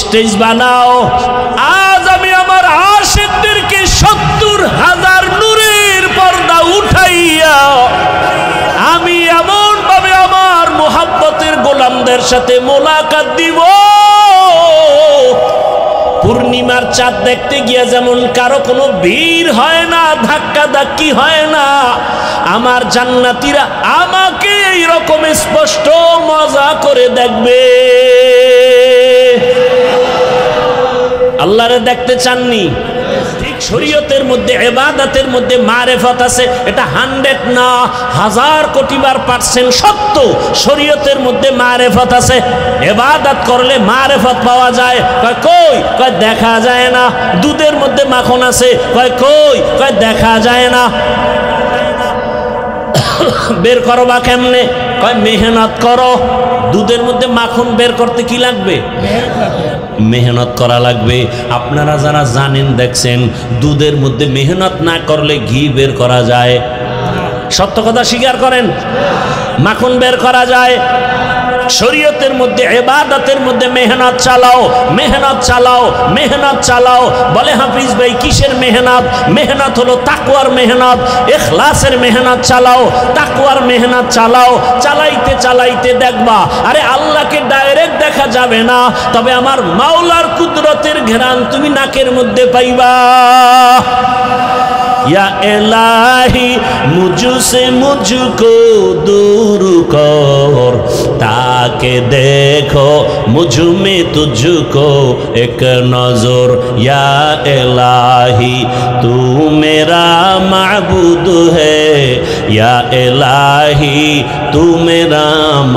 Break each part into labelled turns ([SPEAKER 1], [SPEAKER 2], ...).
[SPEAKER 1] Stage বানাও। আজ আমি আমার আশিকদেরকে ৭০,০০০ নূরের পর্দা উঠাইয়া আমি এমন ভাবে আমার মুহাব্বতের গোলামদের সাথে মোলাকাত দিব, পূর্ণিমার চাঁদ দেখতে গিয়া যেমন কারো কোনো ভিড় হয় না, ধাক্কা ধাক্কি হয় না, আমার জান্নাতীরা আমাকে এইরকম স্পষ্ট মজা করে দেখবে। আল্লাহরে দেখতে চাননি? ঠিক শরীয়তের মধ্যে ইবাদতের মধ্যে মারিফত আছে, এটা 100 না 1000 কোটি বার % সত্য। শরীয়তের মধ্যে মারিফত আছে, ইবাদত করলে মারিফত পাওয়া যায়। কয় কই? কয় দেখা যায় না। দুধের মধ্যে মাখন আছে, কয় কই? কয় দেখা যায় না। বের করবা কেমনে? কয় মেহনত করো। দুধের মধ্যে মাখন বের করতে কি লাগবে? মেহনত করা লাগবে। আপনারা যারা জানেন দেখছেন, দুধের মধ্যে মেহনত না করলে ঘি বের করা যায়? সত্য কথা স্বীকার করেন, মাখন বের করা যায়। শরীয়তের মধ্যে ইবাদতের মধ্যে মেহনত চালাও, মেহনত চালাও, মেহনত চালাও। বলে হাফিজ ভাই কিসের মেহনত? মেহনত হলো তাকওয়ার মেহনত, ইখলাসের মেহনত চালাও, তাকওয়ার মেহনত চালাও। চালাইতে চালাইতে দেখবা আরে আল্লাহকে ডাইরেক্ট দেখা যাবে না, তবে আমার মাওলার কুদরতের ঘেরান তুমি নাকের মধ্যে পাইবা। या इलाही मुझसे मुझको दूर कर, ताके देखो मुझ में तुझको एक नजर। या इलाही तू मेरा माबूद है, या इलाही तू मेरा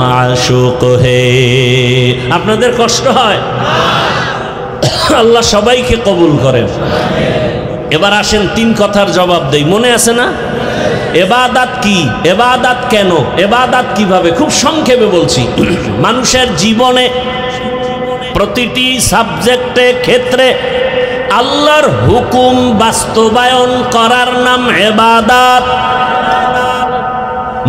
[SPEAKER 1] माशूक है। আপনাদের কষ্ট হয়? আল্লাহ সবাইকে কবুল করেন। এবার আসেন 3 কথার জবাব দেই, মনে আছে না? ইবাদত কি? ইবাদত কেন? ইবাদত কিভাবে? খুব সংক্ষেপে বলছি। মানুষের জীবনে প্রতিটি সাবজেক্টে ক্ষেত্রে আল্লাহর হুকুম বাস্তবায়ন করার নাম ইবাদত।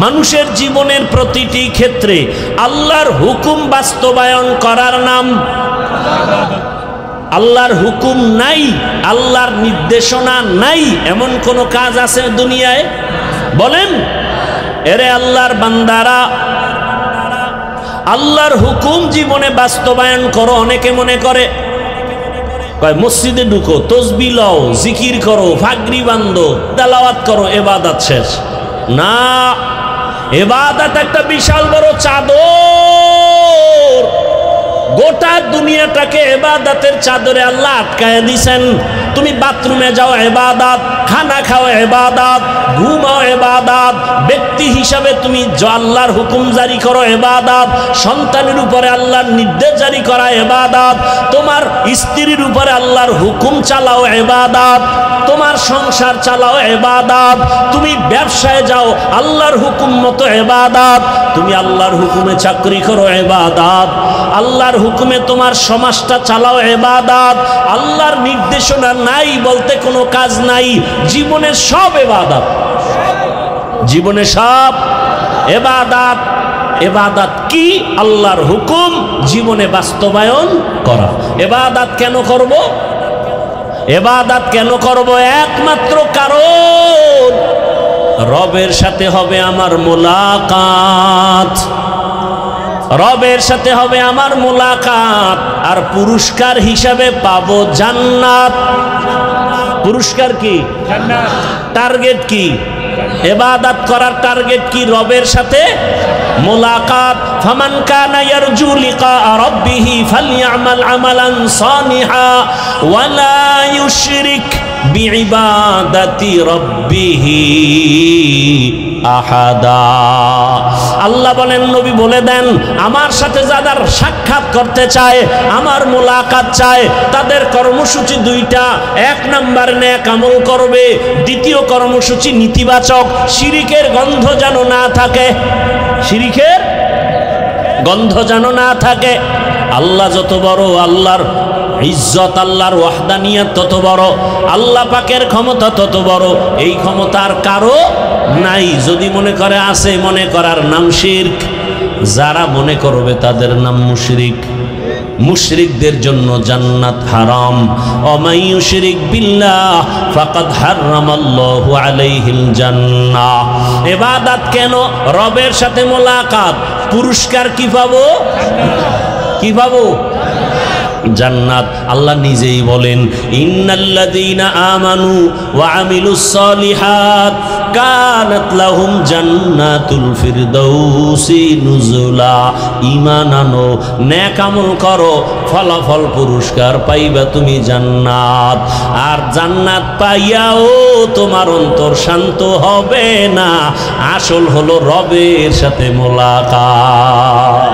[SPEAKER 1] মানুষের জীবনের প্রতিটি ক্ষেত্রে আল্লাহর হুকুম বাস্তবায়ন করার নাম আল্লাহর হুকুম নাই, আল্লাহর নির্দেশনা নাই, এমন কোন কাজ আছে দুনিয়ায়? বলেন। এরে আল্লাহর বান্দারা, আল্লাহর হুকুম জীবনে বাস্তবায়ন করো। অনেকে মনে করে কয় মসজিদে ঢুকো, তসবিহ লও, জিকির করো, ফাগরি বান্ধো, তেলাওয়াত করো, ইবাদত শেষ। না, ইবাদত একটা বিশাল বড় চাদর। গোটা দুনিয়াটাকে ইবাদতের চাদরে আল্লাহ আটকায় দিয়েছেন। তুমি বাথরুমে যাও ইবাদত, খানা খাও ইবাদত, ঘুমাও ইবাদত, ব্যক্তি হিসাবে তুমি আল্লাহর হুকুম জারি করো ইবাদত, সন্তানের উপরে আল্লাহর নির্দেশ জারি করা ইবাদত, তোমার স্ত্রীর উপরে আল্লাহর হুকুম চালাও ইবাদত, তোমার সংসার চালাও ইবাদত, তুমি ব্যবসায় যাও আল্লাহর হুকুম মতো ইবাদত, তুমি আল্লাহর হুকুমে চাকরি করো ইবাদত, আল্লাহর হুকুমে তোমার সমাজটা চালাও ইবাদত। আল্লাহর নির্দেশনা নাই বলতে কোনো কাজ নাই। জীবনে সব ইবাদত, জীবনে সব ইবাদত। ইবাদত কি? আল্লাহর হুকুম জীবনে বাস্তবায়ন করা। ইবাদত কেন করব? ইবাদত কেন করব? একমাত্র কারণ রবের সাথে হবে আমার মোলাকাত, রবের সাথে হবে আমার মোলাকাত, আর পুরস্কার হিসাবে পাবো জান্নাত। পুরস্কার কি? জান্নাত। টার্গেট কি? ইবাদত করার টার্গেট কি? রবের সাথে মোলাকাত। ফামান কানা ইয়ারজু লিকা রাব্বিহি ফালইআমাল আমালান সালিহা ওয়ালা ইউশরিক বিইবাদাতি রাব্বিহি আহাদা। আল্লাহ বলেন, নবী বলে দেন, আমার সাথে যারা সাক্ষাৎ করতে চায়, আমার মোলাকাত চায়, তাদের কর্মসূচি দুইটা। 1 নাম্বার নেক আমল করবে, দ্বিতীয় কর্মসূচি নীতিবাচক। শিরিকের গন্ধ যেন না থাকে, শিরিকের গন্ধ যেন না থাকে। আল্লাহ যত বড়, আল্লাহর ইজ্জত, আল্লাহর ওয়াহদানিয়ত তত বড়, আল্লাহ পাকের ক্ষমতা তত বড়। এই ক্ষমতার কারো নাই। যদি মনে করে আছে, মনে করার নাম শিরক। যারা মনে করবে তাদের নাম মুশরিক। মুশরিকদের জন্য জান্নাত হারাম। ওয়া ইউশরিক বিল্লাহ ফাকাদ হারামাল্লাহু আলাইহিল জান্নাহ। ইবাদত কেন? রবের সাথে মোলাকাত। পুরস্কার কি পাবো? কি পাবো? জান্নাত। আল্লাহ নিজেই বলেন, ইন্নাল্লাযীনা আমানু ওয়া আমিলুস সলিহাত কানাত লাহুম জান্নাতুল ফিরদাউসি নুজুলা। ঈমান আনো, নেক আমল করো, ফলাফল পুরস্কার পাইবা তুমি জান্নাত। আর জান্নাত পাইয়াও তোমার অন্তর শান্ত হবে না। আসল হলো রবের সাথে মোলাকাত।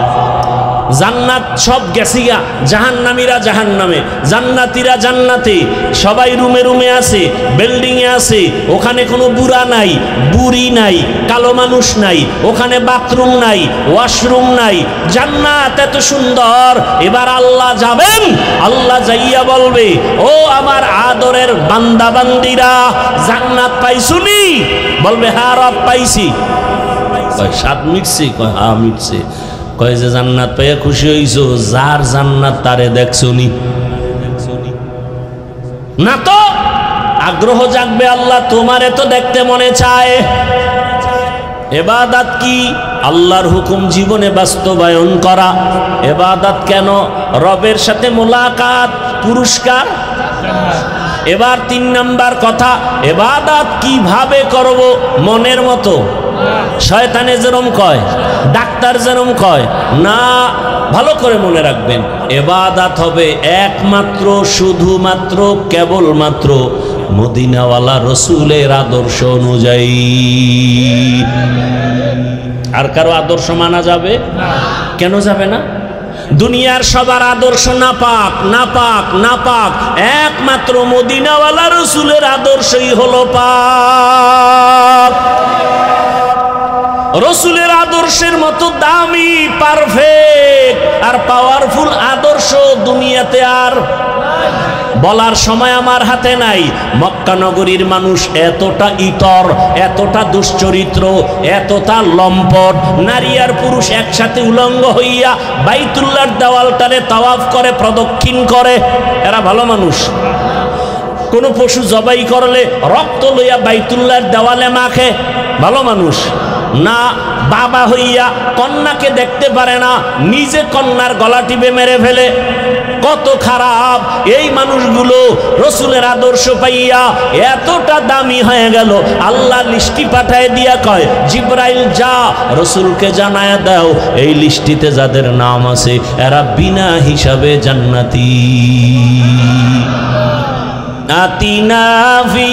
[SPEAKER 1] জান্নাত সব গেছিগা, জাহান্নামীরা জাহান্নামে, জান্নাতীরা জান্নাতে। সবাই রুমে রুমে আছে, বিল্ডিংয়ে আছে। ওখানে কোনো বুড়া নাই, বুড়ি নাই, কালো মানুষ নাই, ওখানে বাথরুম নাই, ওয়াশরুম নাই। জান্নাত এত সুন্দর। এবার আল্লাহ যাবেন, আল্লাহ যাইয়া বলবে, ও আমার আদরের বান্দা বান্দিরা, জান্নাত পাইছুনি? বলবে, হ্যাঁ রব পাইছি। সাত মিটছে? কয় হ্যাঁ মিটছে। কয় যে জান্নাত পাইয়া খুশি হইছো? যার জান্নাত তারে দেখছনি না? তো আগ্রহ জাগবে, আল্লাহ তোমারে তো দেখতে মনে চায়। ইবাদত কি? আল্লাহর হুকুম জীবনে বাস্তবায়ন করা। ইবাদত কেন? রবের সাথে মোলাকাত, পুরস্কার। এবার 3 নাম্বার কথা, ইবাদত কিভাবে করব? মনের মতো, শয়তানে যেরম কয়, ডাক্তার যেরম কয় না। ভালো করে মনে রাখবেন, ইবাদত হবে একমাত্র, শুধুমাত্র, কেবলমাত্র মদিনাওয়ালা রসুলের আদর্শ অনুযায়ী। আর কারো আদর্শ মানা যাবে? কেন যাবে না? দুনিয়ার সবার আদর্শ নাপাক, নাপাক, নাপাক। একমাত্র মদিনাওয়ালা রসুলের আদর্শই হলো পাক। রসুলের আদর্শের মতো দামি, পারফেক্ট আর পাওয়ারফুল আদর্শ দুনিয়াতে আর বলার সময় আমার হাতে নাই। মক্কা নগরীর মানুষ এতটা ইতর, এতটা দুশ্চরিত্র, এতটা লম্পট। নারী আর পুরুষ একসাথে উলঙ্গ হইয়া বাইতুল্লাহর দেওয়ালটারে তাওয়াফ করে, প্রদক্ষিণ করে। এরা ভালো মানুষ? কোনো পশু জবাই করলে রক্ত লইয়া বাইতুল্লাহর দেওয়ালে মাখে, ভালো মানুষ না? বাবা হইয়া কন্যাকে দেখতে পারে না, নিজে কন্যার গলা টিপে মেরে ফেলে। কত খারাপ এই মানুষগুলো। রসুলের আদর্শ পাইয়া এতটা দামি হয়ে গেল, আল্লাহ লিস্টি পাঠায় দিয়া কয়, জিব্রাইল যা রসুলকে জানায়া দাও, এই লিস্টিতে যাদের নাম আছে এরা বিনা হিসাবে জান্নাতি। আতিনা ফি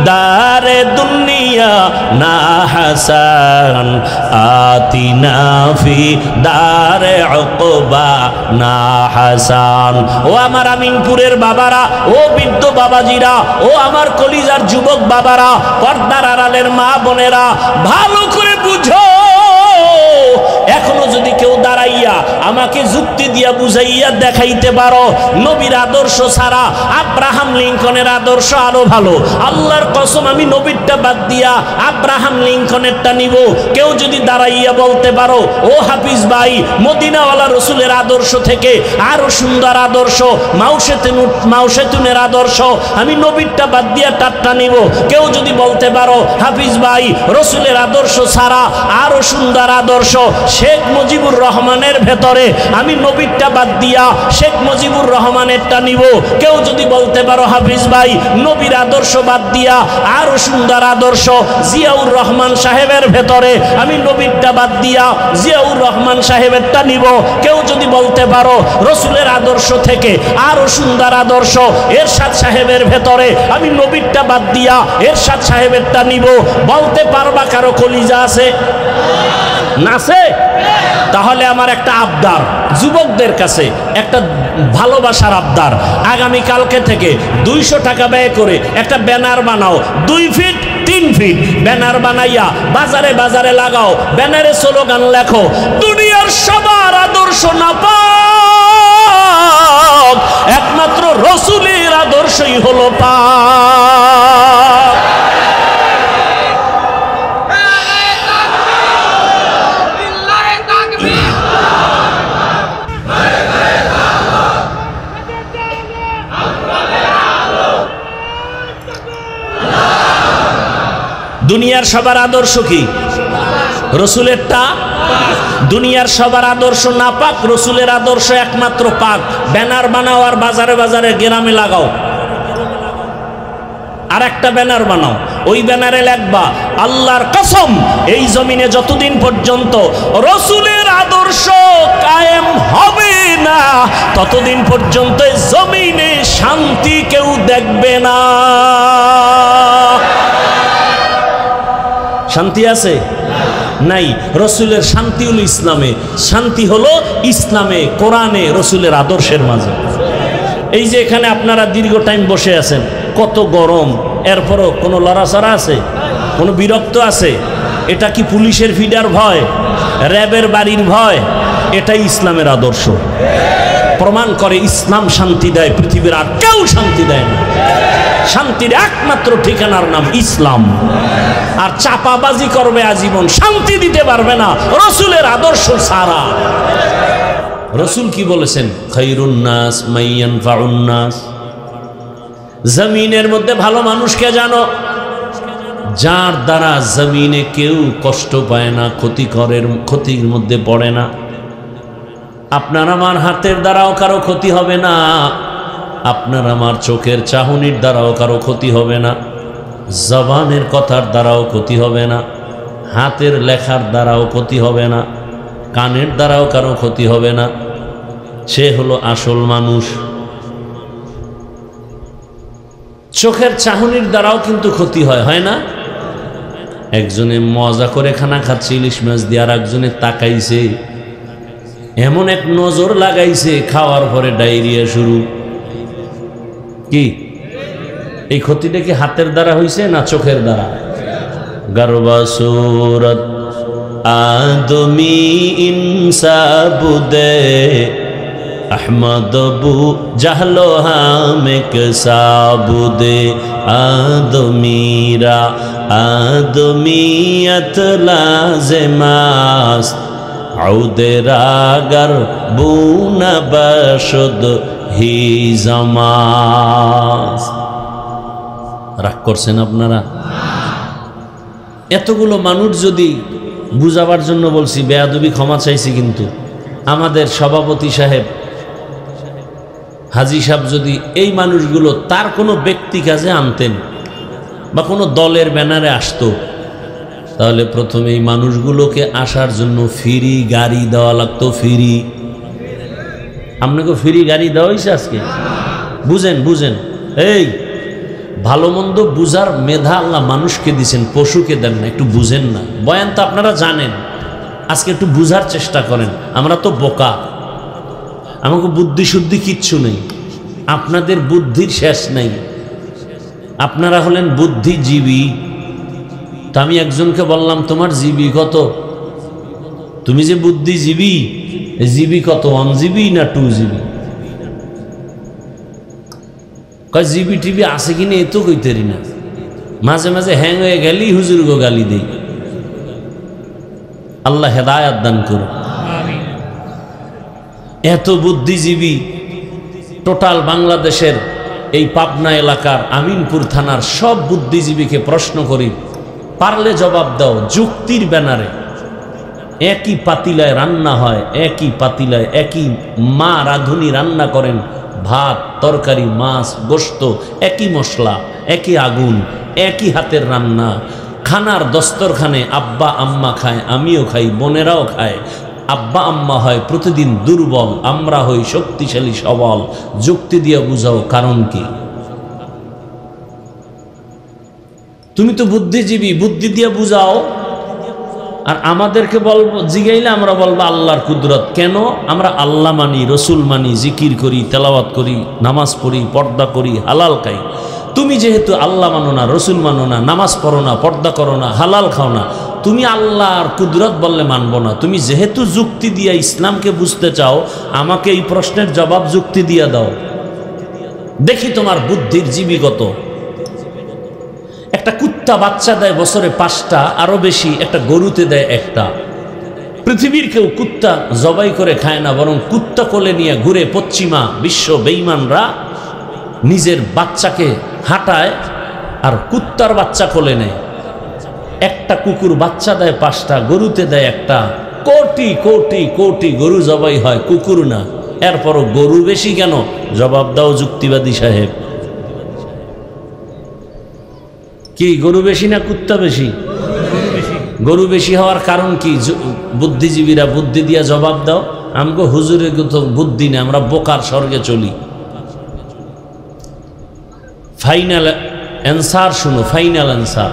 [SPEAKER 1] দারে দুনিয়া না হাসান, আতিনা ফি দারে উকবা না হাসান। ও আমার আমিনপুরের বাবারা, ও বৃদ্ধ বাবাজিরা, ও আমার কলিজার যুবক বাবারা, পর্দার আড়ালের মা বোনেরা, ভালো করে বুঝো। এখনো যদি কেউ দাঁড়াইয়া আমাকে যুক্তি দিয়া বুঝাইয়া দেখাইতে পারো নবীর আদর্শ ছাড়া আব্রাহাম লিঙ্কনের আদর্শ আরো ভালো, আল্লাহর কসম আমি নবীরটা বাদ দিয়া আব্রাহাম লিঙ্কনেরটা নিব। কেউ যদি দাঁড়াইয়া বলতে পারো, ও হাফিজ ভাই, মদিনাওয়ালা রসুলের আদর্শ থেকে আরো সুন্দর আদর্শ মাউশেতুনের আদর্শ, আমি নবীরটা বাদ দিয়া তারটা নিব। কেউ যদি বলতে পারো, হাফিজ ভাই, রসুলের আদর্শ ছাড়া আরো সুন্দর আদর্শ শেখ মুজিবুর রহমানের ভেতরে, আমি নবীরটা বাদ দিয়া শেখ মুজিবুর রহমানেরটা নিব। কেউ যদি বলতে পারো, হাফিজ ভাই, নবীর আদর্শ বাদ দিয়া আরো সুন্দর আদর্শ জিয়াউর রহমান সাহেবের ভেতরে, আমি নবীরটা বাদ দিয়া জিয়াউর রহমান সাহেবেরটা নিব। কেউ যদি বলতে পারো, রসুলের আদর্শ থেকে আরো সুন্দর আদর্শ এরশাদ সাহেবের ভেতরে, আমি নবীরটা বাদ দিয়া এরশাদ সাহেবেরটা নিব। বলতে পারবা কারো কলিজা আছে? নাছে? তাহলে আমার একটা আবদার, যুবকদের কাছে একটা ভালোবাসার আবদার, আগামী কালকে থেকে 200 টাকা ব্যয় করে একটা ব্যানার বানাও, 2 ফিট 3 ফিট ব্যানার বানাইয়া বাজারে বাজারে লাগাও। ব্যানারে স্লোগান লেখো, দুনিয়ার সবার আদর্শ নাপাক, একমাত্র রসুলের আদর্শই হলো পাক। দুনিয়ার সবার আদর্শ কি? রসুলেরটা। দুনিয়ার সবার আদর্শ না পাক, রসুলের আদর্শ একমাত্র পাক। ব্যানার বানাও আর বাজারে বাজারে গ্রামে লাগাও, আর একটা ব্যানার বানাও, ওই ব্যানারে লেখবা আল্লাহর কসম এই জমিনে যতদিন পর্যন্ত রসুলের আদর্শ কায়েম হবে না ততদিন পর্যন্ত জমিনে শান্তি কেউ দেখবে না। শান্তি আছে? নাই। রসুলের শান্তি হলো ইসলামে, শান্তি হলো ইসলামে, কোরআনে, রসুলের আদর্শের মাঝে। এই যে এখানে আপনারা দীর্ঘ টাইম বসে আছেন, কত গরম, এরপরও কোনো লড়াচড়া আছে? কোনো বিরক্ত আছে? এটা কি পুলিশের ফিডার ভয়, র্যাবের বাড়ির ভয়? এটাই ইসলামের আদর্শ। প্রমাণ করে ইসলাম শান্তি দেয়, পৃথিবীর আর কেউ শান্তি দেয় না। শান্তির একমাত্র ঠিকানার নাম ইসলাম। আর চাপাবাজি করবে আজীবন, শান্তি দিতে পারবে না রসুলের আদর্শ ছাড়া। রসুল কি বলেছেন? খায়রুন নাস মাইয়ানফাউন নাস। জমিনের মধ্যে ভালো মানুষকে জানো, যার দ্বারা জমিনে কেউ কষ্ট পায় না, ক্ষতির মধ্যে পড়ে না। আপনার আমার হাতের দ্বারাও কারো ক্ষতি হবে না, আপনার আমার চোখের চাহনির দ্বারাও কারো ক্ষতি হবে না, জবানের কথার দ্বারাও ক্ষতি হবে না, হাতের লেখার দ্বারাও ক্ষতি হবে না, কানের দ্বারাও কারো ক্ষতি হবে না। সে হলো আসল মানুষ। চোখের চাহনির দ্বারাও কিন্তু ক্ষতি হয়, হয় না? একজনে মজা করে খানা খাচ্ছে ইলিশ মাছ দিয়ে, আর একজনে তাকাইছে, এমন এক নজর লাগাইছে, খাওয়ার পরে ডায়রিয়া শুরু। কি এই ক্ষতিটা কি হাতের দ্বারা হইছে না চোখের দ্বারা? গর্বা সুরত আদমি ইনসাবুদে अहमद बू जहलो हामिक साबुदे आदमीरा आदमीयत लाज़िमास औदेरागर बून बशुद ही जमास। রাগ করছেন আপনারা? এতগুলো মানুষ যদি বুঝাবার জন্য বলছি, বেয়াদবি ক্ষমা চাইছি, কিন্তু আমাদের সভাপতি সাহেব, হাজি সাহেব যদি এই মানুষগুলো তার কোনো ব্যক্তি কাজে আনতেন বা কোনো দলের ব্যানারে আসতো, তাহলে প্রথমে এই মানুষগুলোকে আসার জন্য ফ্রি গাড়ি দেওয়া লাগতো। ফ্রি, আপনাকে ফ্রি গাড়ি দেওয়া হয়েছে আজকে? বুঝেন বুঝেন, এই ভালো মন্দ বুঝার মেধা আল্লাহ মানুষকে দিছেন, পশুকে দেন না। একটু বুঝেন না, বয়ান তো আপনারা জানেন, আজকে একটু বুঝার চেষ্টা করেন। আমরা তো বোকা, আমাকে বুদ্ধি শুদ্ধি কিচ্ছু নেই, আপনাদের বুদ্ধির শেষ নেই। আপনারা হলেন বুদ্ধিজীবী। তো আমি একজনকে বললাম, তোমার জিবি কত? তুমি যে বুদ্ধিজীবী, জিবি কত? 1 জিবি না 2 জিবি? কয় জিবি টিবি আছে কিনা এ তো কইতেরি না, মাঝে মাঝে হ্যাং হয়ে গেলেই হুজুরগো গালি দেই। আল্লাহ হেদায়াত দান করুন। এত বুদ্ধিজীবী টোটাল বাংলাদেশের এই পাবনা এলাকার আমিনপুর থানার সব বুদ্ধিজীবীকে প্রশ্ন করি, পারলে জবাব দাও, যুক্তির ব্যানারে একই পাতিলায় রান্না হয়, একই পাতিলায় একই মা রাঁধুনি রান্না করেন, ভাত তরকারি মাছ গোশত, একই মশলা একই আগুন একই হাতের রান্না, খানার দস্তরখানে আব্বা আম্মা খায়, আমিও খাই, বোনেরাও খায়। আব্বা আম্মা হয় প্রতিদিন দুর্বল, আমরা হই শক্তিশালী সবল। যুক্তি দিয়ে বুঝাও, কারণ কি? তুমি তো বুদ্ধিজীবী, বুদ্ধি দিয়ে বুঝাও। আর আমাদেরকে বলবো, জিগাইলে আমরা বলবো আল্লাহর কুদরত। কেন? আমরা আল্লাহ মানি, রসুল মানি, জিকির করি, তেলাওয়াত করি, নামাজ পড়ি, পর্দা করি, হালাল খাই। তুমি যেহেতু আল্লাহ মানো না, রসুল মানো না, নামাজ পড়ো না, পর্দা করো না, হালাল খাও না, তুমি আল্লাহর কুদরত বললে মানবো না। তুমি যেহেতু যুক্তি দিয়ে ইসলামকে বুঝতে চাও, আমাকে এই প্রশ্নের জবাব যুক্তি দিয়ে দাও, দেখি তোমার বুদ্ধির জীবী কত। একটা কুত্তা বাচ্চা দেয় বছরে 5টা, আরো বেশি একটা গরুতে দেয় 1টা। পৃথিবীর কেউ কুত্তা জবাই করে খায় না, বরং কুত্তা কোলে নিয়ে ঘুরে পশ্চিমা বিশ্ব বেঈমানরা নিজের বাচ্চাকে হাঁটায় আর কুত্তার বাচ্চা কোলে নেয়। একটা কুকুর বাচ্চা দেয় 5টা, গরুতে দেয় একটা। কোটি কোটি কোটি গরু জবাই হয়, কুকুর না। এরপরও গরু বেশি কেন? জবাব দাও যুক্তিবাদী সাহেব। কি গরু বেশি না কুত্তা বেশি? গরু বেশি হওয়ার কারণ কি? বুদ্ধিজীবীরা বুদ্ধি দিয়া জবাব দাও। আমগো হুজুরের তো বুদ্ধি নেই, আমরা বোকার স্বর্গে চলি। ফাইনাল অ্যান্সার শুনো, ফাইনাল অ্যান্সার।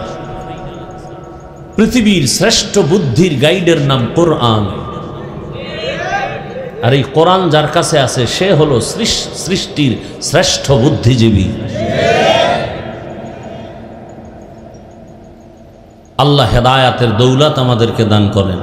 [SPEAKER 1] পৃথিবীর শ্রেষ্ঠ বুদ্ধির গাইডের নাম কোরআন। আর এই কোরআন যার কাছে আছে সে হলো সৃষ্টির শ্রেষ্ঠ বুদ্ধিজীবী। আল্লাহ হেদায়াতের দৌলত আমাদেরকে দান করেন।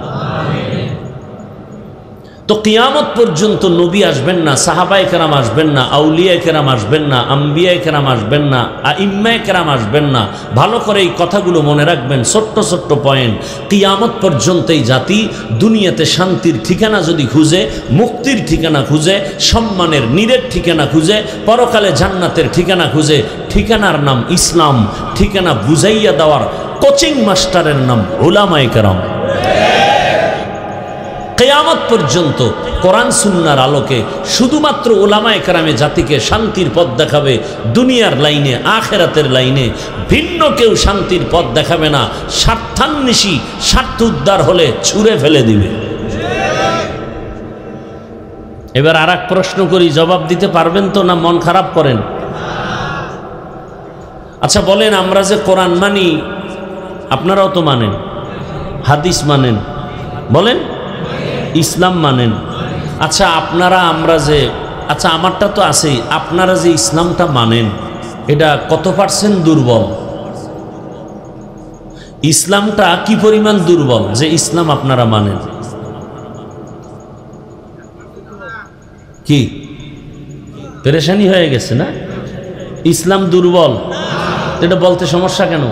[SPEAKER 1] তো কিয়ামত পর্যন্ত নবী আসবেন না, সাহাবায়ে কেরাম আসবেন না, আউলিয়ায়ে কেরাম আসবেন না, আম্বিয়ায়ে কেরাম আসবেন না, আইম্মায়ে কেরাম আসবেন না। ভালো করে এই কথাগুলো মনে রাখবেন, ছোট্ট ছোট্ট পয়েন্ট। কিয়ামত পর্যন্ত এই জাতি দুনিয়াতে শান্তির ঠিকানা যদি খুঁজে, মুক্তির ঠিকানা খুঁজে, সম্মানের নীড়ের ঠিকানা খুঁজে, পরকালে জান্নাতের ঠিকানা খুঁজে, ঠিকানার নাম ইসলাম। ঠিকানা বুঝাইয়া দেওয়ার কোচিং মাস্টারের নাম উলামায়ে কেরাম। কিয়ামত পর্যন্ত কোরআন সুন্নাহর আলোকে শুধুমাত্র উলামায়ে কেরামে জাতিকে শান্তির পথ দেখাবে। দুনিয়ার লাইনে, আখেরাতের লাইনে ভিন্ন কেউ শান্তির পথ দেখাবে না। স্বার্থান্বেষী, স্বার্থ উদ্ধার হলে ছুঁড়ে ফেলে দিবে। এবার আর এক প্রশ্ন করি, জবাব দিতে পারবেন তো না মন খারাপ করেন? আচ্ছা বলেন, আমরা যে কোরআন মানি, আপনারাও তো মানেন, হাদিস মানেন, বলেন ইসলাম মানেন। আচ্ছা আপনারা, আমরা যে, আচ্ছা আমারটা তো আছেই, আপনারা যে ইসলামটা মানেন এটা কত পার্সেন্ট দুর্বল? ইসলামটা কি পরিমাণ দুর্বল যে ইসলাম আপনারা মানেন? কি পেরেশানি হয়ে গেছে না? ইসলাম দুর্বল, এটা বলতে সমস্যা কেন?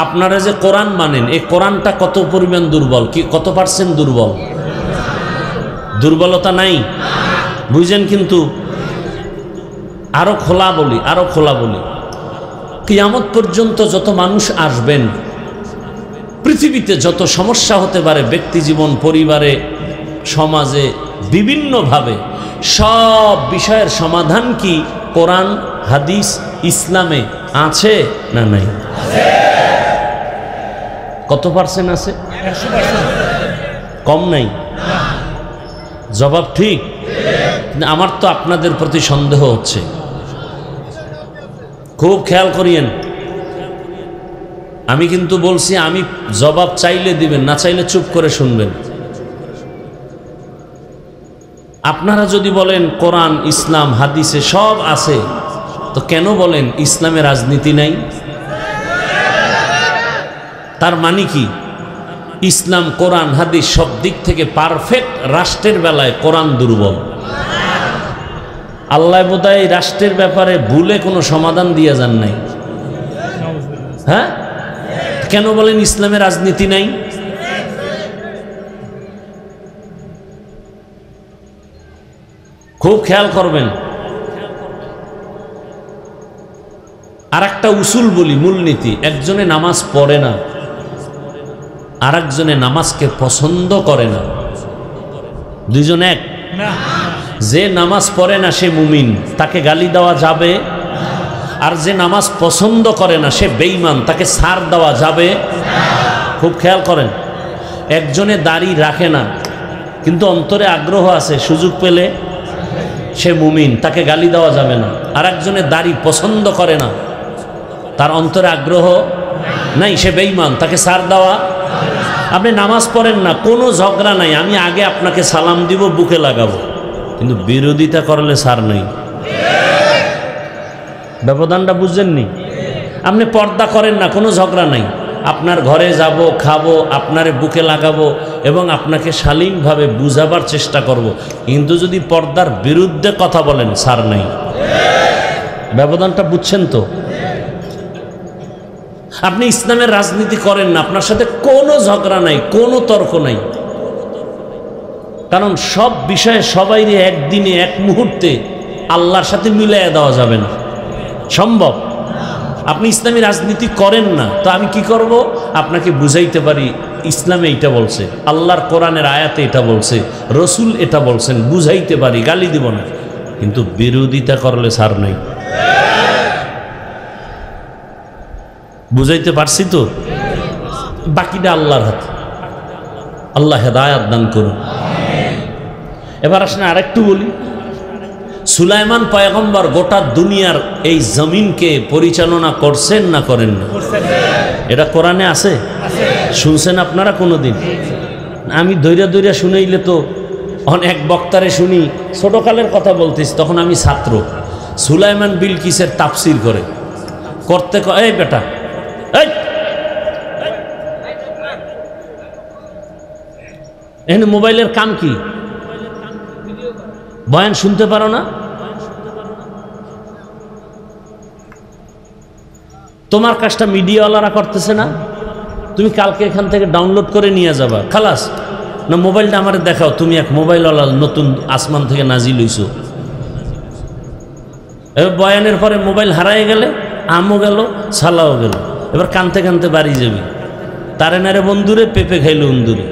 [SPEAKER 1] আপনারা যে কোরআন মানেন, এই কোরআনটা কত পরিমাণ দুর্বল? কি কত পার্সেন্ট দুর্বল? দুর্বলতা নাই, বুঝেন? কিন্তু আরো খোলা বলি, আরো খোলা বলি, কিয়ামত পর্যন্ত যত মানুষ আসবেন, পৃথিবীতে যত সমস্যা হতে পারে, ব্যক্তি জীবন, পরিবারে, সমাজে, বিভিন্নভাবে, সব বিষয়ের সমাধান কি কোরআন, হাদিস, ইসলামে আছে না নাই? কত পার্সেন্ট আছে? কম নাই? জবাব ঠিক? আমার তো আপনাদের প্রতি সন্দেহ হচ্ছে। খুব খেয়াল করিয়েন, আমি কিন্তু বলছি, আমি জবাব চাইলে দিবেন, না চাইলে চুপ করে শুনবেন। আপনারা যদি বলেন কোরআন, ইসলাম, হাদিসে সব আছে, তো কেন বলেন ইসলামে রাজনীতি নাই? তার মানে কি? ইসলাম, কোরআন, হাদিস সব দিক থেকে পারফেক্ট। রাষ্ট্রের বেলায় কোরআন দুর্বল। আল্লাহ বোধহয় এই রাষ্ট্রের ব্যাপারে ভুলে কোনো সমাধান দিয়ে যান নাই। হ্যাঁ, কেন বলেন ইসলামে রাজনীতি নাই? খুব খেয়াল করবেন। আর একটা উসুল বলি, মূলনীতি, একজনে নামাজ পড়ে না, আর একজনে নামাজকে পছন্দ করে না, দুইজন এক? যে নামাজ পড়ে না সে মুমিন, তাকে গালি দেওয়া যাবে। আর যে নামাজ পছন্দ করে না সে বেঈমান, তাকে ছাড় দেওয়া যাবে। খুব খেয়াল করেন, একজনে দাড়ি রাখে না কিন্তু অন্তরে আগ্রহ আছে, সুযোগ পেলে সে মুমিন, তাকে গালি দেওয়া যাবে না। আর একজনে দাড়ি পছন্দ করে না, তার অন্তরে আগ্রহ নাই, সে বেঈমান, তাকে ছাড় দেওয়া। আপনি নামাজ পড়েন না, কোনো ঝগড়া নাই, আমি আগে আপনাকে সালাম দিব, বুকে লাগাবো, কিন্তু বিরোধিতা করলে ছাড় নেই। ব্যবধানটা বুঝছেননি? আপনি পর্দা করেন না, কোনো ঝগড়া নাই, আপনার ঘরে যাব, খাবো, আপনারে বুকে লাগাবো এবং আপনাকে শালীনভাবে বুঝাবার চেষ্টা করব, কিন্তু যদি পর্দার বিরুদ্ধে কথা বলেন ছাড় নেই। ব্যবধানটা বুঝছেন তো? আপনি ইসলামের রাজনীতি করেন না, আপনার সাথে কোনো ঝগড়া নাই, কোনো তর্ক নাই, কারণ সব বিষয়ে সবাইরে একদিনে এক মুহূর্তে আল্লাহর সাথে মিলাইয়া দেওয়া যাবে না, সম্ভব? আপনি ইসলামী রাজনীতি করেন না, তো আমি কি করব? আপনাকে বুঝাইতে পারি ইসলামে এটা বলছে, আল্লাহর কোরআনের আয়াতে এটা বলছে, রসুল এটা বলছেন, বুঝাইতে পারি, গালি দিব না। কিন্তু বিরোধিতা করলে ছাড় নাই। বুঝাইতে পারছি তো? বাকিটা আল্লাহর হাতে। আল্লাহ হেদায়াত দান করুন। এবার আসেন আরেকটু বলি, সুলাইমান পয়গম্বর গোটা দুনিয়ার এই জমিনকে পরিচালনা করছেন না করেন না? এটা কোরআনে আছে, শুনছেন আপনারা কোনোদিন? আমি দৈরা দৈরা শুনাইলে তো অনেক বক্তারে শুনি, ছোটকালের কথা বলতেছি, তখন আমি ছাত্র। সুলাইমান বিলকিসের তাফসির করে করতে, এই বেটা এই এখানে মোবাইলের কাম কি? বয়ান শুনতে পারো না? তোমার কাজটা মিডিয়াওয়ালারা করতেছে না? তুমি কালকে এখান থেকে ডাউনলোড করে নিয়ে যাবা, খালাস। না মোবাইলটা আমার দেখাও, তুমি এক মোবাইলওয়ালা নতুন আসমান থেকে নাজিল হইছো। এবার বয়ানের পরে মোবাইল হারায় গেলে আমও গেল, সালাও গেল, এবার কানতে কানতে বাড়ি যাবি। তারে নারে বন্ধুরে, পেঁপে খাইলো বন্ধুরে।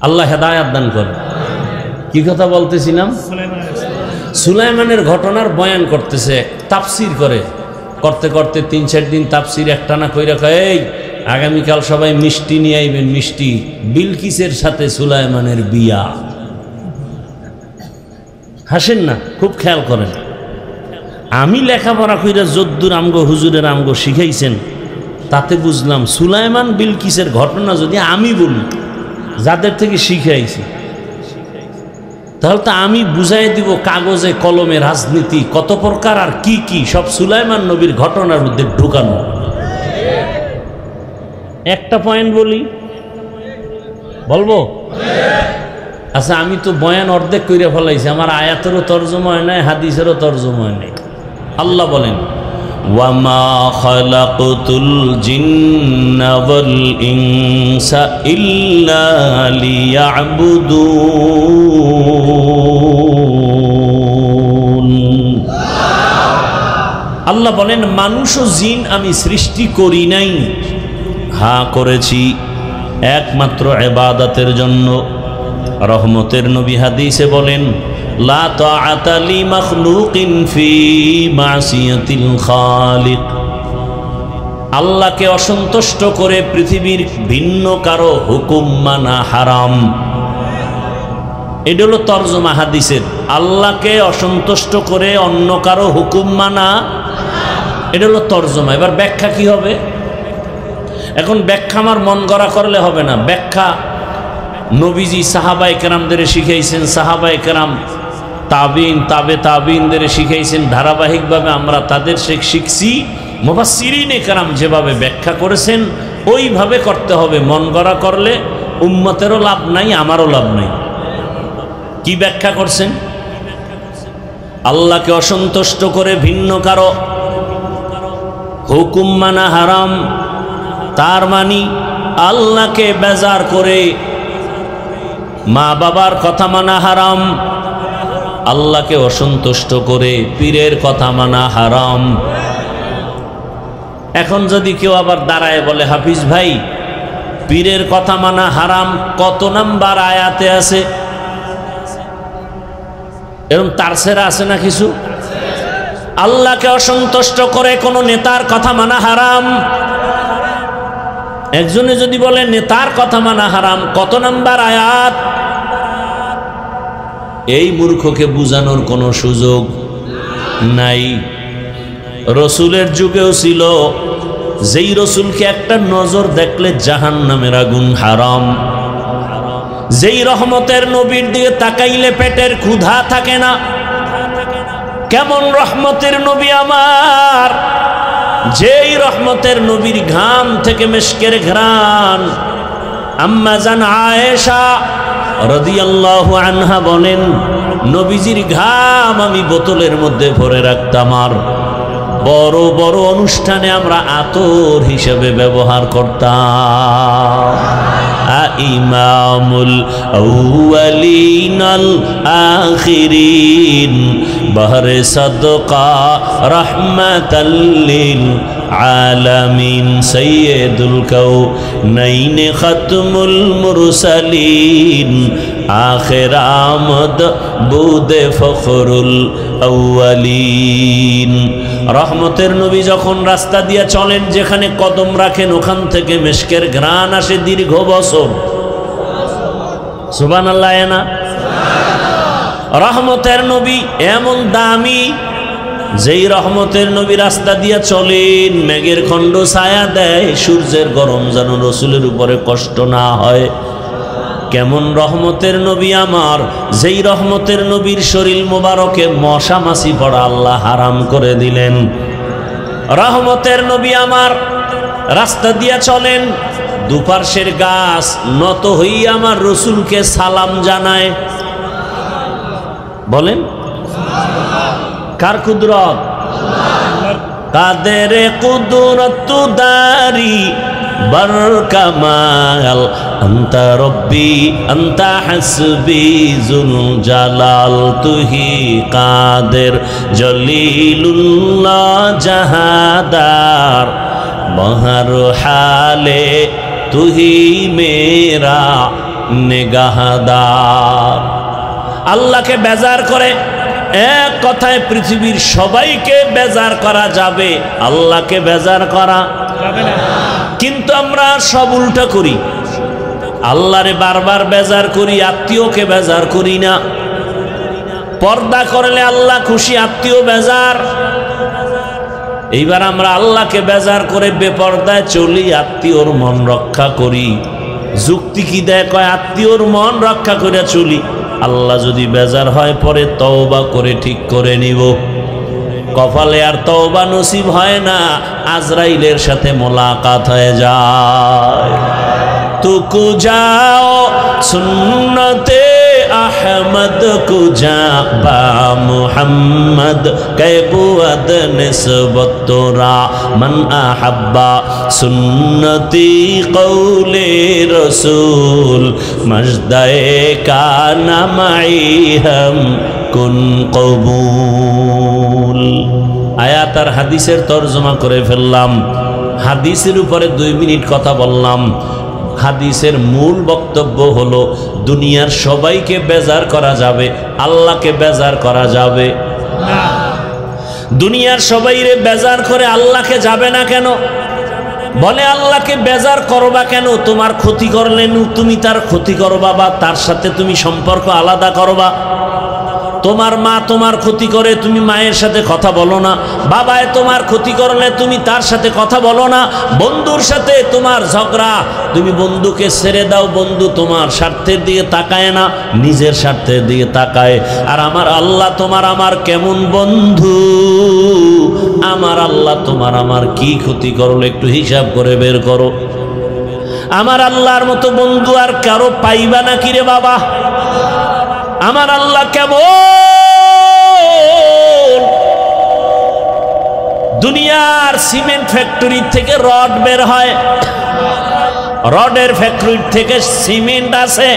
[SPEAKER 1] আল্লাহ হেদায়াত দান করে। কি কথা বলতেছিলাম? সুলাইমানের ঘটনার বয়ান করতেছে, তাফসির করে, করতে করতে 3-4 দিন তাফসির একটানা কইরা কয়, এই আগামীকাল সবাই মিষ্টি নিয়ে আইবেন, মিষ্টি, বিলকিসের সাথে সুলাইমানের বিয়া। হাসেন না, খুব খেয়াল করেন। আমি লেখাপড়া কইরা যদ্দুর আমগো হুজুরের আমগো শিখাইছেন, তাতে বুঝলাম সুলাইমান বিলকিসের ঘটনা যদি আমি বলি, যাদের থেকে শিখাইছি, তাহলে তো আমি বুঝাই দিব কাগজে কলমে রাজনীতি কত প্রকার আর কি কি সব সুলাইমান নবীর ঘটনার মধ্যে ঢুকানো। একটা পয়েন্ট বলি, বলবো? আচ্ছা, আমি তো বয়ান অর্ধেক কইরা ফেলাইছি, আমার আয়াতেরও তর্জমা হয় নাই, হাদিসেরও তর্জমা হয় নাই। আল্লাহ বলেন, ওয়ামা খালাকতুল জিন্না ওয়াল ইনসা ইল্লা লিয়াবুদুন। আল্লাহ বলেন, মানুষ ও জিন আমি সৃষ্টি করি নাই, হ্যাঁ করেছি একমাত্র ইবাদতের জন্য। রহমতের নবী হাদিসে বলেন, লা তাআতা লি মাখলুকিন ফি মাসিয়াতিল খালিক। আল্লাহকে অসন্তুষ্ট করে পৃথিবীর ভিন্ন কারো হুকুম মানা হারাম। এটা হলো তরজমা হাদিসের। আল্লাহকে অসন্তুষ্ট করে অন্য কারো হুকুম মানা, এটা হলো তরজমা। এবার ব্যাখ্যা কি হবে? এখন ব্যাখ্যা আমার মন গড়া করলে হবে না। ব্যাখ্যা নবীজি সাহাবায়ে কেরামদের শিখাইছেন, সাহাবায়ে কেরাম তাবিন, তাবিনদের শিখাইছেন, ধারাবাহিকভাবে আমরা তাদের শিখছি। মুফাসসিরিনে কেরাম যেভাবে ব্যাখ্যা করেছেন ওইভাবে করতে হবে। মন গড়া করলে উম্মতেরও লাভ নাই, আমারও লাভ নাই। কি ব্যাখ্যা করছেন? আল্লাহকে অসন্তুষ্ট করে ভিন্ন কারো হুকুম মানা হারাম। তার মানে আল্লাহকে বেজার করে মা বাবার কথা মানা হারাম, আল্লাহকে অসন্তুষ্ট করে পীরের কথা মানা হারাম। এখন যদি কেউ আবার দাঁড়ায় বলে, হাফিজ ভাই পীরের কথা মানা হারাম কত নাম্বার আয়াতে আছে? এরকম তার সেরা আছে না কিছু? আল্লাহকে অসন্তুষ্ট করে কোনো নেতার কথা মানা হারাম। একজনে যদি বলে নেতার কথা মানা হারাম, কত নাম্বার আয়াত? এই মূর্খকে বুঝানোর কোনো সুযোগ নাই। রসুলের যুগেও ছিল, যেই রসুলকে একটা নজর দেখলে জাহান্নামের আগুন হারাম, যেই রহমতের নবীর দিকে তাকাইলে পেটের ক্ষুধা থাকে না। কেমন রহমতের নবী আমার, যেই রহমতের নবীর ঘাম থেকে মেশকের ঘ্রাণ। আম্মা জান আয়েশা রাদিয়াল্লাহু আনহা বলেন, নবীজির ঘাম আমি বোতলের মধ্যে ভরে রাখতাম, আর বড় বড় অনুষ্ঠানে আমরা আতর হিসেবে ব্যবহার করতাম। ইমামুল আউয়ালিনাল আখিরিন বহরে সাদকা রাহমাতাল লিল আলামিন সাইয়্যিদুল কাউনাইন খাতমুল মুরসালিন আখির আমদ বুদে ফখরুল আউয়ালিন। রহমতের নবী যখন রাস্তা দিয়ে চলেন, যেখানে কদম রাখেন ওখান থেকে মিশকের ঘ্রাণ আসে দীর্ঘ বছর। সুবহানাল্লাহ না? রহমতের নবী এমন দামি, যেই রহমতের নবী রাস্তা দিয়ে চলেন মেঘের খণ্ড ছায়া দেয়, সূর্যের গরম যেন রসুলের উপরে কষ্ট না হয়। কেমন রহমতের নবী আমার, যেই রহমতের নবীর শরীর মোবারকে মশা মাছি পড়া আল্লাহ হারাম করে দিলেন। রহমতের নবী আমার রাস্তা দিয়া চলেন, দুপার্শ্বের গাছ নত হইয়া আমার রসুলকে সালাম জানায়। বলেন কার কুদরত? কাদের কুদরত দারি বরকামাল আন্তা রব্বি আন্তা হাসবি জুল জালাল তুহি কাদের জলিলুল্লাহ জাহাদার বহর হালে তুহি মেরা নিগাহদার। আল্লাহকে বেজার করে এক কথায় পৃথিবীর সবাইকে বেজার করা যাবে, আল্লাহকে বেজার করা যাবে না। কিন্তু আমরা সব উল্টা করি, আল্লাহরে বারবার বেজার করি, আত্মীয়কে বেজার করি না। পর্দা করলে আল্লাহ খুশি, আত্মীয় বেজার। এইবার আমরা আল্লাহকে বেজার করে বেপর্দায় চলি, আত্মীয়র মন রক্ষা করি। যুক্তি কি দেয়? কয় আত্মীয়র মন রক্ষা করে চলি, আল্লাহ যদি বেজার হয় পরে তওবা করে ঠিক করে নিব। কপালে আর তওবা নসিব হয় না, আজরাইলের সাথে মোলাকাত হয়ে যায়। তুকু যাও সুন্নতে আহমদ কুজা বা মুহাম্মদ কেবুয়াদ নিসবত তোরা মান আহাব্বা সুন্নতি কৌলে রসুল মজদায়ে কানা মাই হাম কুন কবুল। আয়াত আর হাদিসের তরজমা করে ফেললাম, হাদিসের উপরে 2 মিনিট কথা বললাম। হাদিসের মূল বক্তব্য হলো দুনিয়ার সবাইকে বেজার করা যাবে, আল্লাহকে বেজার করা যাবে না। দুনিয়ার সবাইরে বেজার করে আল্লাহকে যাবে না কেন? বলে আল্লাহকে বেজার করবা কেন? তোমার ক্ষতি করলে তুমি তার ক্ষতি করবা, বা তার সাথে তুমি সম্পর্ক আলাদা করবা। তোমার মা তোমার ক্ষতি করে, তুমি মায়ের সাথে কথা বলো না। বাবায় তোমার ক্ষতি করলে তুমি তার সাথে কথা বলো না। বন্ধুর সাথে তোমার ঝগড়া, তুমি বন্ধুকে ছেড়ে দাও। বন্ধু তোমার স্বার্থের দিকে তাকায় না, নিজের স্বার্থের দিকে তাকায়। আর আমার আল্লাহ তোমার আমার কেমন বন্ধু? আমার আল্লাহ তোমার আমার কি ক্ষতি করলো একটু হিসাব করে বের করো। আমার আল্লাহর মতো বন্ধু আর কারো পাইবা না কিরে বাবা? আমার আল্লাহ কেমন? দুনিয়ার সিমেন্ট ফ্যাক্টরি থেকে রড বের হয়, রডের ফ্যাক্টরি থেকে সিমেন্ট আসে।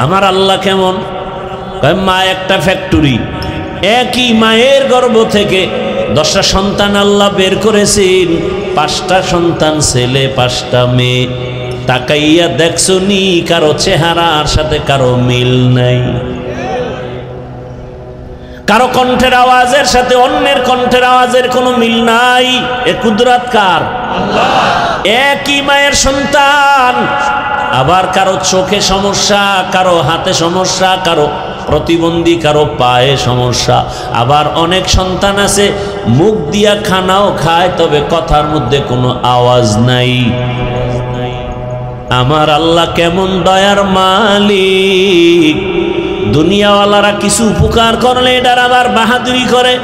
[SPEAKER 1] আমার আল্লাহ কেমন? মা একটা ফ্যাক্টরি, একই মায়ের গর্ভ থেকে 10টা সন্তান আল্লাহ বের করেছেন। 5টা সন্তান ছেলে, 5টা মেয়ে। তাকাইয়া দেখছো নি কারো চেহারার সাথে কারো মিল নাই? কারো কণ্ঠের আওয়াজের সাথে অন্যের কণ্ঠের আওয়াজের কোনো মিল নাই। এ কুদরত কার? আল্লাহ। একই মায়ের সন্তান, আবার কারো চোখে সমস্যা, কারো হাতে সমস্যা, কারো প্রতিবন্ধী, কারো পায়ে সমস্যা। আবার অনেক সন্তান আছে মুখ দিয়া খানাও খায়, তবে কথার মধ্যে কোনো আওয়াজ নাই। আমার আল্লাহ কেমন দয়ার মালিক! দুনিয়াওয়ালারা কিছু উপকার করলে এটার আবার বাহাদুরি করে।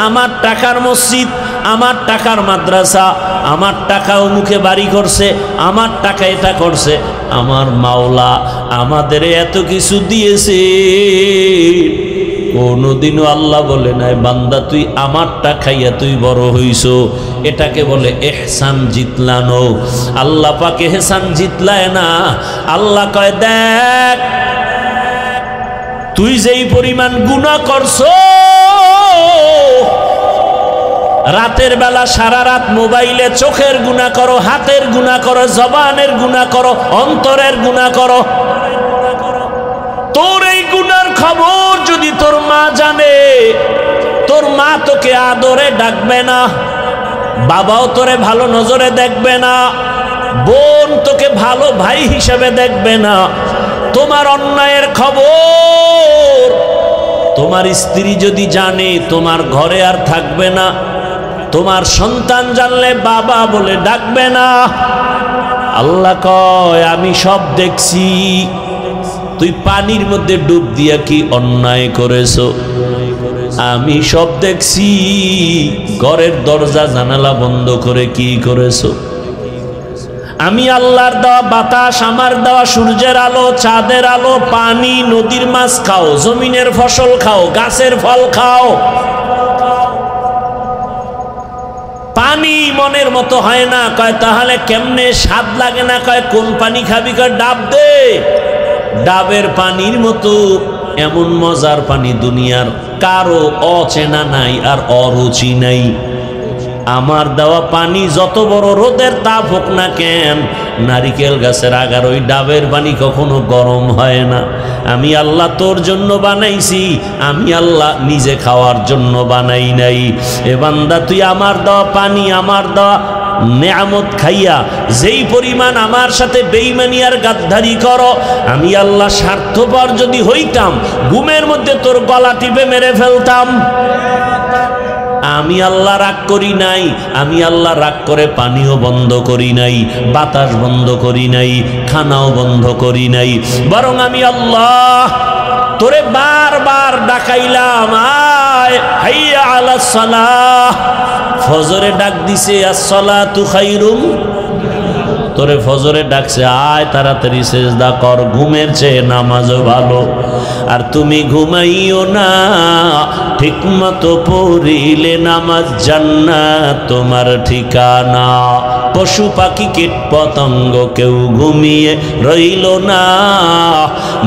[SPEAKER 1] আমার টাকার মসজিদ, আমার টাকার মাদ্রাসা, আমার টাকা মুখে বাড়ি করছে, আমার টাকা এটা করছে। আমার মাওলা আমাদের এত কিছু দিয়েছে, কোনোদিনও আল্লাহ বলে নাই বান্দা তুই আমারটা খাইয়া তুই বড় হইছ। এটাকে বলে এহসান জিতলানো। আল্লাহ পাক এহসান জিতলায় না। আল্লাহ কয় দেখ তুই যেই পরিমাণ গুনাহ করছো, রাতের বেলা সারা রাত মোবাইলে চোখের গুনাহ করো, হাতের গুনাহ করো, জবানের গুনাহ করো, অন্তরের গুনাহ করো, তোর এই গুনার খবর যদি তোর মা জানে, তোর মা তোকে আদরে ডাকবে না, বাবাও তোরে ভালো নজরে দেখবে না, বোন তোকে ভালো ভাই হিসেবে দেখবে না। তোমার অন্যায়ের খবর তোমার স্ত্রী যদি জানে, তোমার ঘরে আর থাকবে না। তোমার সন্তান জানলে বাবা বলে ডাকবে না। আল্লাহ কয় আমি সব দেখছি। তুই পানির মধ্যে ডুব দিয়া কি অন্যায় করেছো, আমি সব দেখছি। ঘরের দরজা জানালা বন্ধ করে কি করেছো। আমি আল্লাহর দেওয়া বাতাস, আমার দেওয়া সূর্যের আলো, চাঁদের আলো, পানি, নদীর মাছ খাও, জমিনের ফসল খাও, গাছের ফল খাও। পানি মনের মতো হয় না। কয় তাহলে কেমনে স্বাদ লাগে না? কয় কোন পানি খাবি? কয় ডাব দে। ডাবের পানির মতো এমন মজার পানি দুনিয়ার কারো অচেনা নাই আর অরুচি নাই। আমার দেওয়া পানি যত বড় রোদের তাপ হোক না কেন, নারিকেল গাছের আগার ওই ডাবের পানি কখনো গরম হয় না। আমি আল্লাহ তোর জন্য বানাইছি, আমি আল্লাহ নিজে খাওয়ার জন্য বানাই নাই। এ বান্দা তুই আমার দেওয়া পানি, আমার দেওয়া নেয়ামত খাইয়া যেই পরিমাণ আমার সাথে বেঈমানি আর গাদ্দারি করো, আমি আল্লাহ স্বার্থপর যদি হইতাম ঘুমের মধ্যে তোর গলা টিপে মেরে ফেলতাম। আমি আল্লাহ রাগ করি নাই। আমি আল্লাহ রাগ করে পানিও বন্ধ করি নাই, বাতাস বন্ধ করি নাই, খানাও বন্ধ করি নাই। বরং আমি আল্লাহ তোরে বারবার ডাকাইলাম, আয় হাইয়া আলাস সালাহ। ফজরে ডাক দিছে আসসালাতু খায়রুম, তোরে ফজরে ডাকছে আয় তাড়াতাড়ি সেজদা কর, ঘুমের চেয়ে নামাজও ভালো। আর তুমি ঘুমাইও না, ঠিক মতো পড়িলে নামাজ জান্নাত তোমার ঠিকানা। পশু পাখি কীট পতঙ্গ কেউ ঘুমিয়ে রইল না,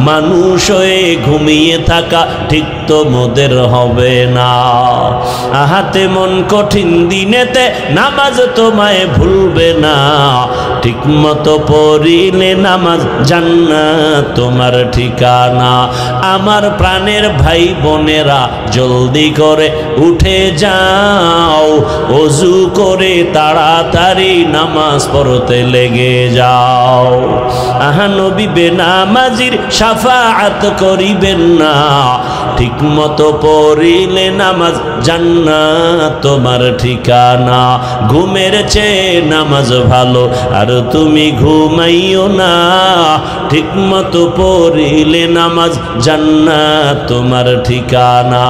[SPEAKER 1] মানুষ হয়ে ঘুমিয়ে থাকা ঠিক তো মোদের হবে না। আহাতে মন কঠিন দিনেতে নামাজ তোমায় ভুলবে না, ঠিক মতো পড়িলে নামাজ জান্নাত তোমার ঠিকানা। আমার প্রাণের ভাই বোনেরা জলদি করে উঠে যাও, ওযু করে তাড়াতাড়ি নামাজ পড়তে লেগে যাও। আহা নবী বেনামাজির শাফাআত করিবেন না, ঠিক মতো পড়িলে নামাজ জান্নাত তোমার ঠিকানা। ঘুমের চেয়ে নামাজ ভালো, আর তুমি ঘুমাইও না, ঠিক মতো পড়িলে নামাজ জান্নাত তোমার ঠিকানা।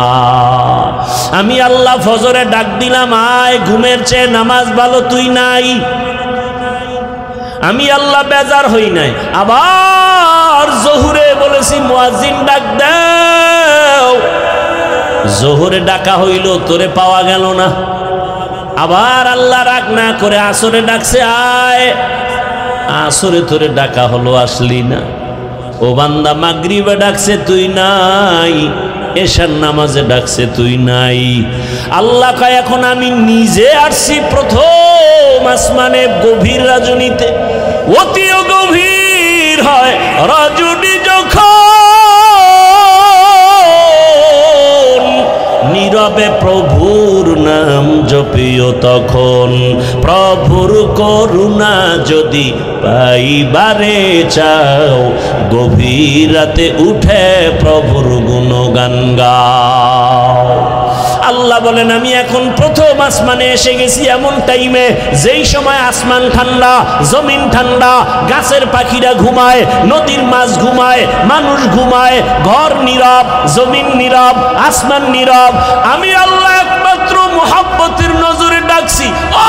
[SPEAKER 1] আমি আল্লাহ ফজরে ডাক দিলাম, আয় ঘুমের চেয়ে নামাজ ভালো, তুই নাই। আমি আল্লাহ বেজার হই নাই। আবার জোহরে বলেছি মুয়াজ্জিন ডাক দাও, জোহরে ডাকা হইল, তোরে পাওয়া গেল না। আবার আল্লাহ রাগ না করে আসরে ডাকছে, আয়। আসরে তোরে ডাকা হলো, আসলি না। ও বান্দা মাগরিবে ডাকছে, তুই নাই। এশার নামাজে ডাকছে, তুই নাই। আল্লাহ কয় এখন আমি নিজে আসছি প্রথম আসমানে গভীর রজনীতে। অতিও গভীর হয় রজনী যখন, নীরবে প্রভুর নাম জপিও তখন। প্রভুর করুণা যদি পাইবারে চাও, গভীর রাতে উঠে প্রভুর গুণগান গাও। আল্লাহ বলেন আমি এখন প্রথম আসমানে এসে গেছি এমন টাইমে যেই সময় আসমান ঠান্ডা, জমিন ঠান্ডা, গাছের পাখিরা ঘুমায়, নদীর মাছ ঘুমায়, মানুষ ঘুমায়, ঘর নীরব, জমিন নীরব, আসমান নীরব। আমি আল্লাহ একমাত্র মুহাব্বতের নজরে ডাকছি, ও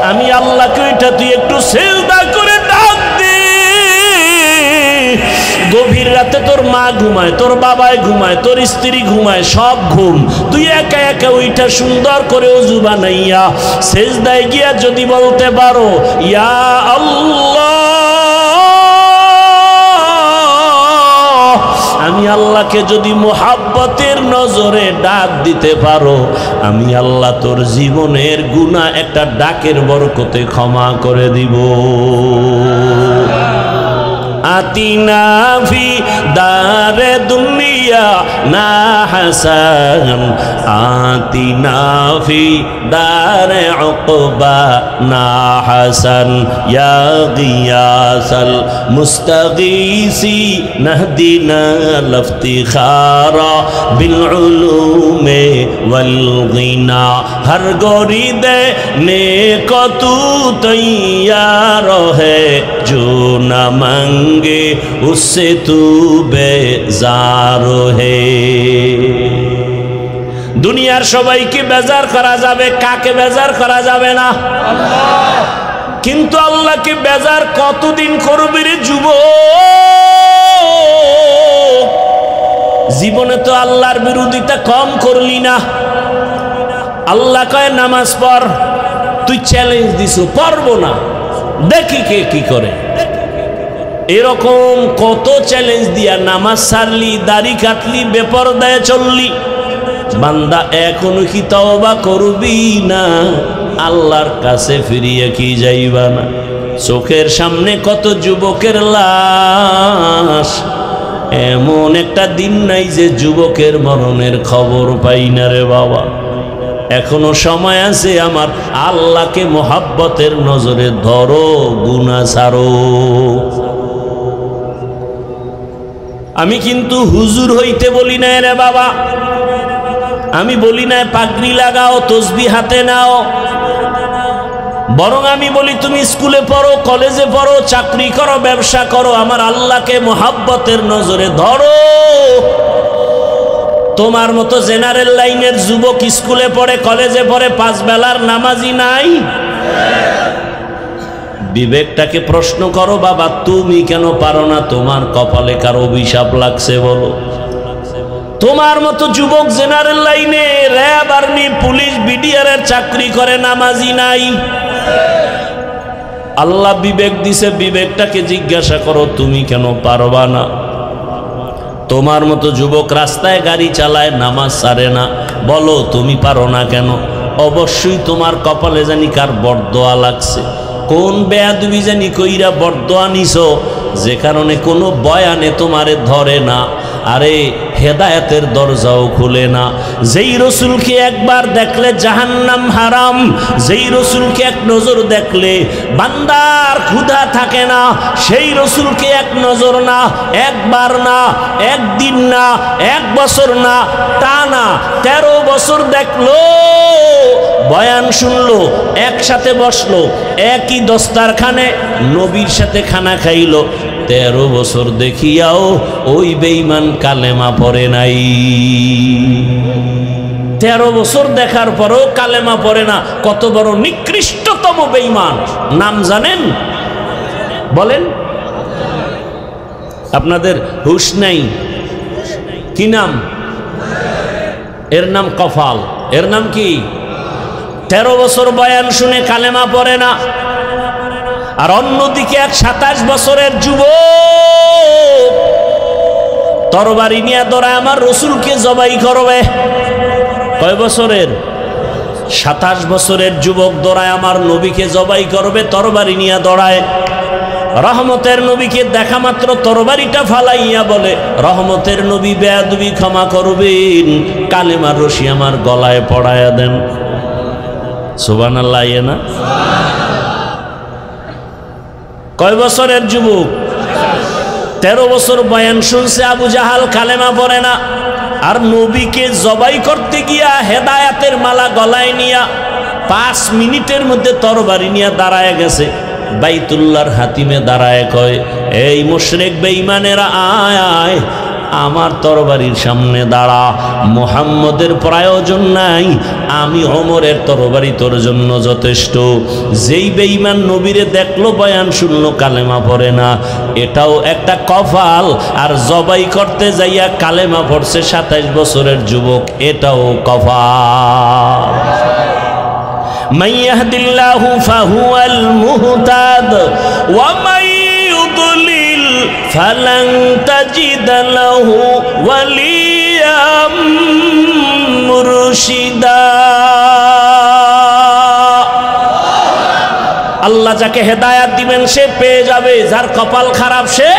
[SPEAKER 1] আমি আল্লাহকে এটা তুই একটু সিজদা করে ডাক দে। গভীর রাতে তোর মা ঘুমায়, ঘুমায়, তোর বাবায় ঘুমায়, তোর স্ত্রী ঘুমায়, সব ঘুম। তুই একা একা ওইটা সুন্দর করে ওযু বানাইয়া সেজদায় গিয়া যদি বলতে পারো ইয়া আল্লাহ, আমি আল্লাহকে যদি মোহাব্বতের নজরে ডাক দিতে পারো, আমি আল্লাহ তোর জীবনের গুনাহ একটা ডাকের বরকতে ক্ষমা করে দিব। আতিনা ফি দারে দুনিয়া না হাসান, আতিনা ফি দারে উকবা না হাসান, ইয়া গিয়াসাল মুস্তাগীসি নাহদিনা লফতিখারা বিল উলুমে ওয়াল গিনা, হর গরিদে নেক তু তৈয়ার হে जो न मांगे उससे तू बेजार है। দুনিয়ার সবাইকে বেজার করা যাবে, কাকে বেজার করা যাবে না? কিন্তু আল্লাহকে বেজার কতদিন করবি রে যুবক? জীবনে তো আল্লাহর বিরোধিতা কম করলি না। আল্লাহ কয় নামাজ পড়, তুই চ্যালেঞ্জ দিছো পড়বো না, দেখি কে কি করে। এরকম কত চ্যালেঞ্জ দিয়া নামাজ ছাড়লি, দাড়ি কাটলি, বেপরদায় চললি। বান্দা এখনো কি তওবা করবি না? আল্লাহর কাছে ফিরিয়ে কি যাইবা না? চোখের সামনে কত যুবকের লাশ, এমন একটা দিন নাই যে যুবকের মরণের খবর পাই না রে বাবা। এখনো সময় আছে, আমার আল্লাহকে মোহাব্বতের নজরে ধরো, গুনাহ ছাড়ো। আমি কিন্তু হুজুর হইতে বলি না রে বাবা, আমি বলি না পাগড়ি লাগাও, তসবিহ হাতে নাও, বরং আমি বলি তুমি স্কুলে পড়ো, কলেজে পড়ো, চাকরি করো, ব্যবসা করো, আমার আল্লাহকে মোহাব্বতের নজরে ধরো। তোমার মতো জেনারেল লাইনের যুবক স্কুলে পড়ে, কলেজে পড়ে, পাঁচ বেলার নামাজি নাই? বিবেকটাকে প্রশ্ন করো বাবা, তুমি কেন পারো না? তোমার কপালে কার অভিশাপ লাগছে বলো? তোমার মতো যুবক জেনারেল লাইনে র্যাব, আর্মি, পুলিশ, বিডিআর এর চাকরি করে, নামাজি নাই? আল্লাহ বিবেক দিছে, বিবেকটাকে জিজ্ঞাসা করো তুমি কেন পারবা না? তোমার মতো যুবক রাস্তায় গাড়ি চালায়, নামাজ ছাড়ে না, বলো তুমি পারো না কেন? অবশ্যই তোমার কপালে জানি কার বরদোয়া লাগছে, কোন বেয়াদবি জানি কইরা বরদোয়া নিছো, যে কারণে কোনো বয়ানে তোমারে ধরে না। আরে হেদায়েতের দরজাও খুলে না। যেই রসুলকে একবার দেখলে জাহান্নাম হারাম, যেই রসুলকে এক নজর দেখলে বান্দার ক্ষুধা থাকে না, সেই রসুলকে এক নজর না, একবার না, একদিন না, এক বছর না, টানা 13 বছর দেখলো, বয়ান শুনলো, একসাথে বসলো, একই দস্তারখানে নবীর সাথে খানা খাইলো, 13 বছর দেখিয়াও ওই বেঈমান কালেমা পড়ে নাই। 13 বছর দেখার পরও কালেমা পড়ে না। কত বড় নিকৃষ্টতম বেঈমান নাম জানেন? বলেন। আপনাদের হুশ নাই? কি নাম? এর নাম কফাল। এর নাম কি? 13 বছর বয়ান শুনে কালেমা পড়ে না। আর অন্যদিকে এক 27 বছরের যুবক তরবারি নিয়ে দৌড়ায় আমার রসুলকে জবাই করবে। কয় বছরের? 27 বছরের যুবক দৌড়ায় আমার নবীকে জবাই করবে, তরবারি নিয়ে দৌড়ায়। রহমতের নবীকে দেখা মাত্র তরবারিটা ফালাইয়া বলে, রহমতের নবী বেয়াদবি ক্ষমা করবেন, কালেমার রশি আমার গলায় পড়ায়া দেন। সুবহানাল্লাহ। না কয় বছরের যুবক? 13 বছর বয়ান শুনছে, আবু জাহাল কালেমা পড়ে না। আর নবীকে জবাই করতে গিয়া হেদায়াতের মালা গলায় নিয়া 5 মিনিটের মধ্যে তরবারি নিয়ে দাঁড়ায় গেছে। বাইতুল্লাহর হাতিমে দাঁড়ায় কয়, এই মুশরিক বেঈমানেরা আয় আয়, আমার তরবারির সামনে দাঁড়া, মুহাম্মদের প্রয়োজন নাই, আমি ওমরের তরবারি তোর জন্য যথেষ্ট। যেই বেঈমান নবীরে দেখলো বয়ান শুনলো কালেমা পড়ে না, এটাও একটা কপাল। আর জবাই করতে যাইয়া কালেমা পড়ছে 27 বছরের যুবক, এটাও কপাল। মান ইয়াহদিল্লাহু ফাহুয়াল মুহতাদ ওয়া মান ইউদ্লিল ফালান তাজিদ লাহু ওয়ালিয়াম মুরশিদা। আল্লাহ যাকে হেদায়াত দিবেন সে পেয়ে যাবে, যার কপাল খারাপ সে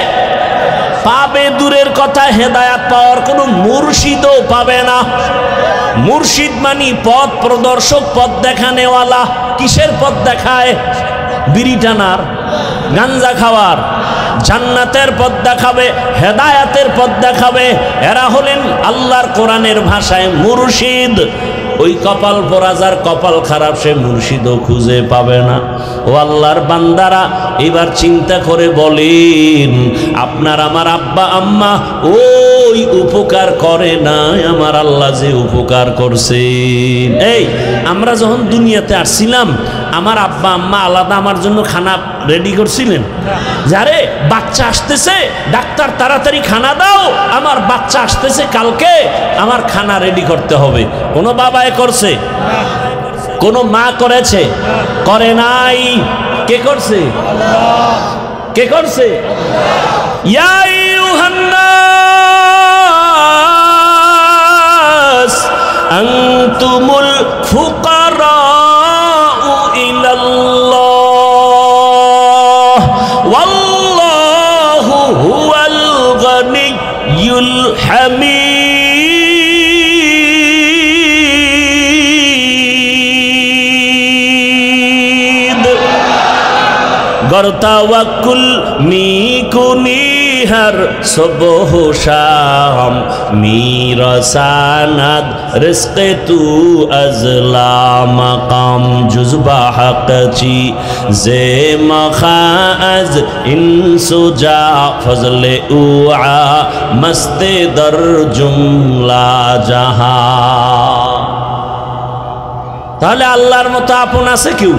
[SPEAKER 1] পাবে দূরের কথা, হেদায়াত পাওয়ার কোনো মুর্শিদও পাবে না। মুর্শিদ মানি পথ প্রদর্শক, পথ দেখানেওয়ালা। কিসের পথ দেখায়? বিড়ি টানার, গাঞ্জা খাওয়ার। জান্নাতের পথ দেখাবে, হেদায়াতের পথ দেখাবে। এরা হলেন আল্লাহর কোরআনের ভাষায় মুর্শিদ। ওই কপাল পোড়া যার কপাল খারাপ সে মুর্শিদও খুঁজে পাবে না। ও আল্লাহর বান্দারা, এবার চিন্তা করে বলেন, আপনার আমার আব্বা আম্মা ওই উপকার করে না, আমার আল্লাহ যে উপকার করছেন। এই আমরা যখন দুনিয়াতে আসছিলাম, আমার আব্বা আম্মা আলাদা আমার জন্য খানা রেডি করছিলেন? যারে বাচ্চা আসতেছে, ডাক্তার তাড়াতাড়ি খানা দাও, আমার বাচ্চা আসতেছে কালকে, আমার খানা রেডি করতে হবে। কোনো বাবায় করছে? কোন মা করেছে? করে নাই। কে করছে? কে করছে? ইয়া আইয়ুহান নাস আনতুমুল ফুকারাউ ইলাল্লাহ ওয়াল্লাহু হুয়াল গানিয়্যুল হামিদ। গরতাওয়াক্কুল মিকুনি হর সুবহ শাম মিরসানাদ রিজকে তু আজলা মাকাম জুজবা হকচি জে মখাজ ইনসুজা ফজলে উআ মস্তে দর জুমলা জাহা। তাহলে আল্লাহর মতো আপন আছে কেউ?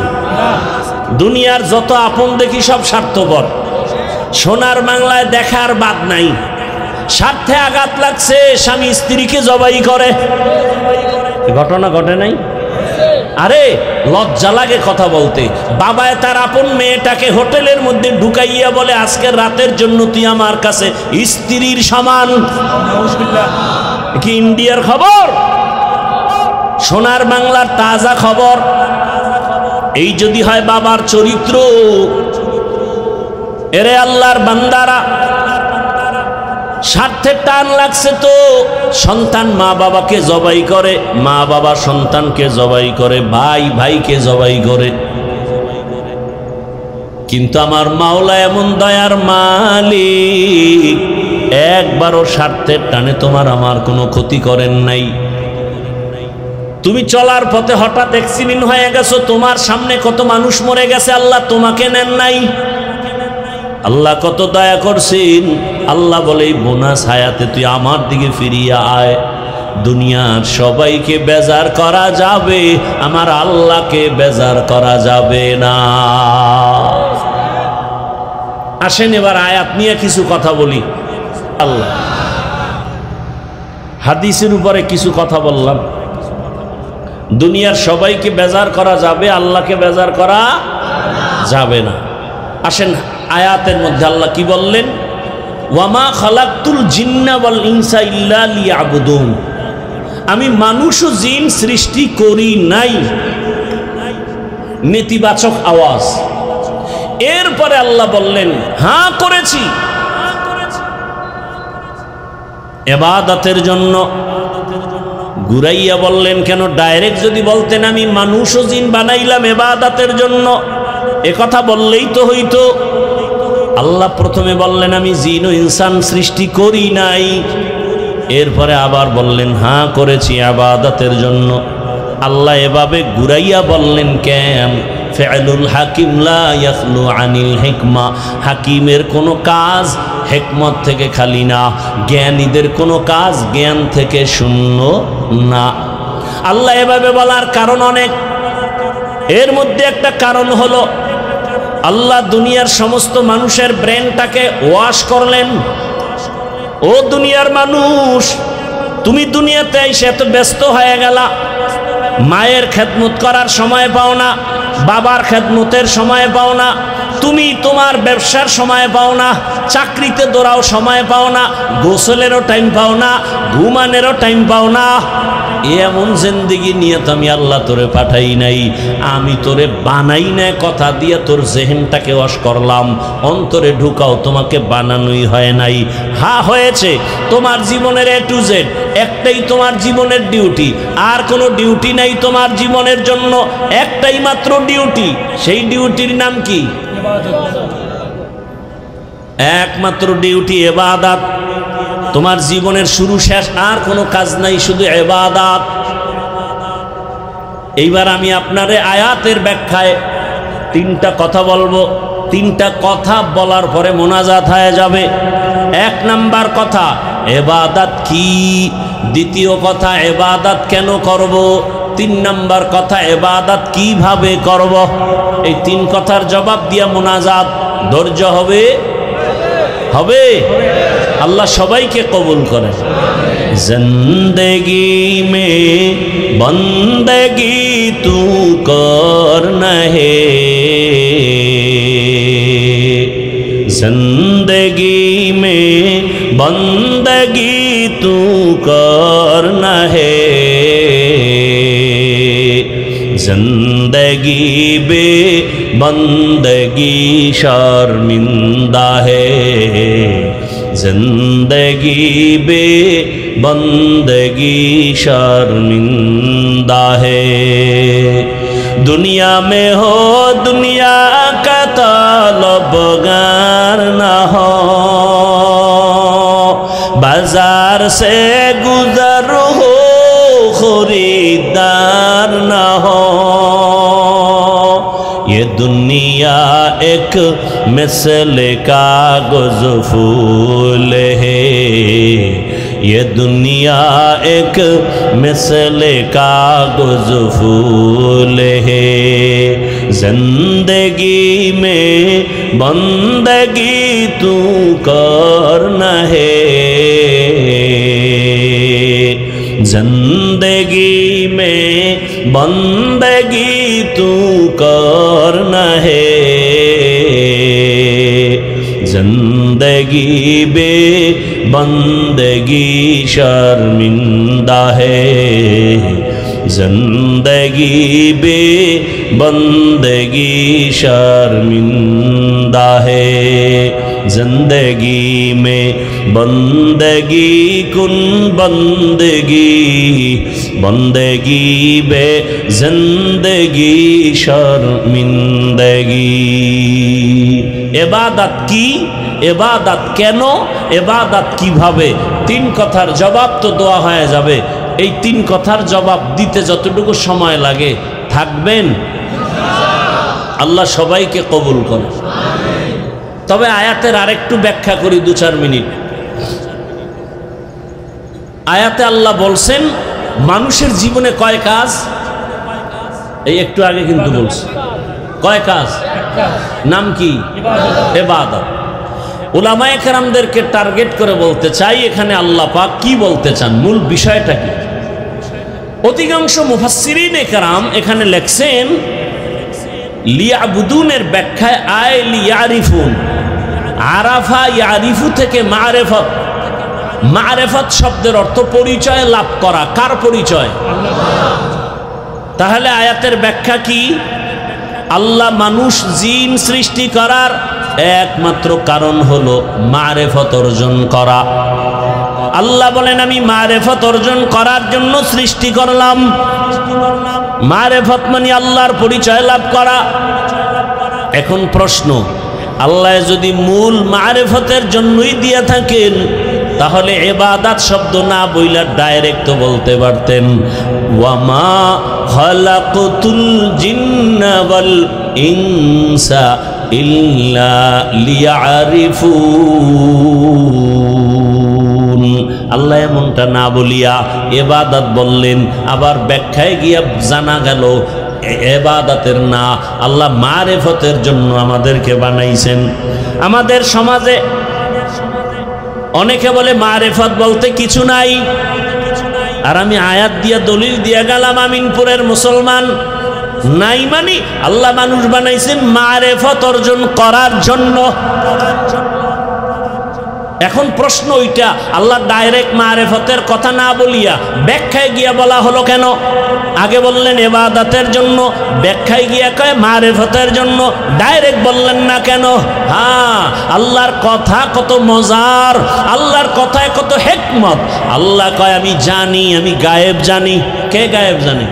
[SPEAKER 1] দুনিয়ার যত আপন দেখি সব স্বার্থপর। সোনার বাংলায় দেখার বাদ নাই। স্বার্থে আঘাত লাগছে, স্বামী স্ত্রীকে জবাই করে। ঘটনা ঘটে নাই? আরে লজ্জা লাগে কথা বলতে। বাবায় তার আপন মেয়েটাকে হোটেলের মধ্যে ঢুকাইয়া বলে, আজকের রাতের জন্য তুই আমার কাছে স্ত্রীর সমান। কি ইন্ডিয়ার খবর? সোনার বাংলার তাজা খবর। এই যদি হয় বাবার চরিত্র। এরে আল্লাহর বান্দারা, স্বার্থের টান লাগছে তো সন্তান মা বাবাকে জবাই করে, মা বাবা সন্তানকে জবাই করে, ভাই ভাইকে জবাই করে। কিন্তু আমার মাওলা এমন দয়ার মালিক, একবারও স্বার্থের টানে তোমার আমার কোনো ক্ষতি করেন নাই। তুমি চলার পথে হঠাৎ অ্যাক্সিডেন্ট হয়ে গেছো, তোমার সামনে কত মানুষ মরে গেছে, আল্লাহ তোমাকে নেন নাই। আল্লাহ কত দয়া করছেন। আল্লাহ বলে, এই বোনাস হায়াতে তুই আমার দিকে ফিরিয়ে আয়। দুনিয়ার সবাইকে বেজার করা যাবে, আমার আল্লাহকে বেজার করা যাবে না। আসেন এবার আয়াত নিয়ে কিছু কথা বলি। আল্লাহ হাদিসের উপরে কিছু কথা বললাম। দুনিয়ার সবাইকে বেজার করা যাবে, আল্লাহকে বেজার করা যাবে না। আসেন আয়াতের মধ্যে আল্লাহ কি বললেন? ওয়ামা খালাকতুল জিন্না ওয়াল ইনসা ইল্লা লিয়াবুদুন। আমি মানুষ ও জিন সৃষ্টি করি নাই। নেতিবাচক আওয়াজ। এরপরে আল্লাহ বললেন, হ্যাঁ করেছি ইবাদতের জন্য। ঘুরাইয়া বললেন কেন? ডাইরেক্ট যদি বলতেন আমি মানুষ ও জিন বানাইলাম ইবাদতের জন্য, এ কথা বললেই তো হইতো। আল্লাহ প্রথমে বললেন আমি জিন ও ইনসান সৃষ্টি করি নাই, এরপরে আবার বললেন হ্যাঁ করেছি ইবাদতের জন্য। আল্লাহ এভাবে ঘুরাইয়া বললেন কেন? ফিআলুল হাকিম লা ইয়াখলু আনিল হিকমা, হাকিমের কোনো কাজ হিকমত থেকে খালি না, জ্ঞানীদের কোনো কাজ জ্ঞান থেকে শূন্য না। আল্লাহ এভাবে বলার কারণ অনেক। এর মধ্যে একটা কারণ হলো আল্লাহ দুনিয়ার সমস্ত মানুষের ব্রেনটাকে ওয়াশ করলেন। ও দুনিয়ার মানুষ, তুমি দুনিয়াতে এসে এত ব্যস্ত হয়ে গেলা, মায়ের খেদমত করার সময় পাও না, বাবার খেদমতের সময় পাও না, তুমি তোমার ব্যবসার সময় পাও না, চাকরিতে দৌড়াও সময় পাও না, গোসলেরও টাইম পাও না, ঘুমানেরও টাইম পাও না। এমন জিন্দেগি নিয়ে তো আমি আল্লাহ তোরে পাঠাই নাই, আমি তোরে বানাই না কথা দিয়ে তোর জেহেনটাকে ওয়াশ করলাম, অন্তরে ঢুকাও, তোমাকে বানানোই হয় নাই। হ্যাঁ হয়েছে, তোমার জীবনের A to Z একটাই তোমার জীবনের ডিউটি, আর কোনো ডিউটি নাই তোমার জীবনের জন্য, একটাই মাত্র ডিউটি। সেই ডিউটির নাম কি? একমাত্র ডিউটি ইবাদত। তোমার জীবনের শুরু শেষ আর কোনো কাজ নাই, শুধু ইবাদত। এইবার আমি আপনারে আয়াতের ব্যাখ্যায় তিনটা কথা বলবো, তিনটা কথা বলার পরে মোনাজাত হয়ে যাবে। এক নাম্বার কথা, ইবাদত কি? দ্বিতীয় কথা, ইবাদত কেন করব? তিন নাম্বার কথা, ইবাদত কিভাবে করব? এই তিন কথার জবাব দিয়া মোনাজাত। ধৈর্য হবে? হবে? আল্লাহ সবাইকে কবুল করে। জিন্দেগি মে বন্দেগি তু করনা হে, जिंदगी में बंदगी तू करना है, जिंदगी बे बंदगी शर्मिंदा है, जिंदगी बे बंदगी शर्मिंदा है। दुनिया में हो दुनिया का तलबगार न हो, बाजार से गुजर हो खरीदार न हो, ये दुनिया एक मिसल कागज फूल है, ये दुनिया एक मिसल कागज फूल है, जिंदगी में बंदगी तू करना है, जिंदगी में बंदगी तू करना है, जिंदगी बे बंदगी शर्मिंदा है, जिंदगी बे बंदगी शर्मिंदा है, जिंदगी में बंदगी कुन बंदगी, बंदगी बे जिंदगी शर्मिंदगी। इबादत की, इबादत केनो, इबादत কিভাবে, তিন কথার জবাব তো দেওয়া হয়ে যাবে। এই তিন কথার জবাব দিতে যতটুকু সময় লাগে থাকবেন, আল্লাহ সবাইকে কবুল করে। তবে আয়াতের আরেকটু ব্যাখ্যা করি 2-4 মিনিট। আয়াতে আল্লাহ বলছেন মানুষের জীবনে কয় কাজ, এই একটু আগে কিন্তু বলছে কয় কাজ, নাম কি? ইবাদত। উলামায়ে কেরামদেরকে টার্গেট করে বলতে চাই, এখানে আল্লাহ পাক কি বলতে চান, মূল বিষয়টা কি? অধিকাংশ মুফাসসিরিনে কেরাম এখানে লেখছেন লিয়াবুদুনের ব্যাখ্যায় আয় লিয়ারিফুন, আরাফা ইয়ারিফু থেকে মারেফত। মারেফত শব্দের অর্থ পরিচয় লাভ করা। কার পরিচয়? তাহলে আয়াতের ব্যাখ্যা কি? আল্লাহ মানুষ জিন সৃষ্টি করার একমাত্র কারণ হলো মারেফত অর্জন করা। আল্লাহ বলেন আমি মারেফত অর্জন করার জন্য সৃষ্টি করলাম। মারেফত মানে আল্লাহর পরিচয় লাভ করা। এখন প্রশ্ন, আল্লাহ যদি মূল মারেফতের জন্যই দিয়ে থাকেন তাহলে ইবাদত শব্দ না বইলা ডাইরেক্ট তো বলতে পারতেন ওয়ামা খালাকতুল জিন্না ওয়াল ইনসা ইল্লা লিয়ারিফুন। আল্লাহ এমনটা না বলিয়া ইবাদত বললেন, আবার ব্যাখ্যায় গিয়া জানা গেল ইবাদতের না, আল্লাহ মারিফতের জন্য আমাদেরকে বানাইছেন। আমাদের সমাজে অনেকে বলে মারিফত বলতে কিছু নাই, আর আমি আয়াত দিয়া দলিল দিয়া গেলাম আমিনপুরের মুসলমান নাই মানি আল্লাহ মানুষ বানাইছেন মারিফত অর্জন করার জন্য। এখন প্রশ্ন ওইটা, আল্লাহ ডাইরেক্ট মারিফতের কথা না বলিয়া ব্যাখ্যায় গিয়া বলা হলো কেন? আগে বললেন ইবাদতের জন্য, ব্যাখ্যায় গিয়া কয় মারিফতের জন্য, ডাইরেক্ট বললেন না কেন? হ্যাঁ, আল্লাহর কথা কত মজার, আল্লাহর কথায় কত হিকমত। আল্লাহ কয় আমি জানি, আমি গায়েব জানি। কে গায়েব জানে?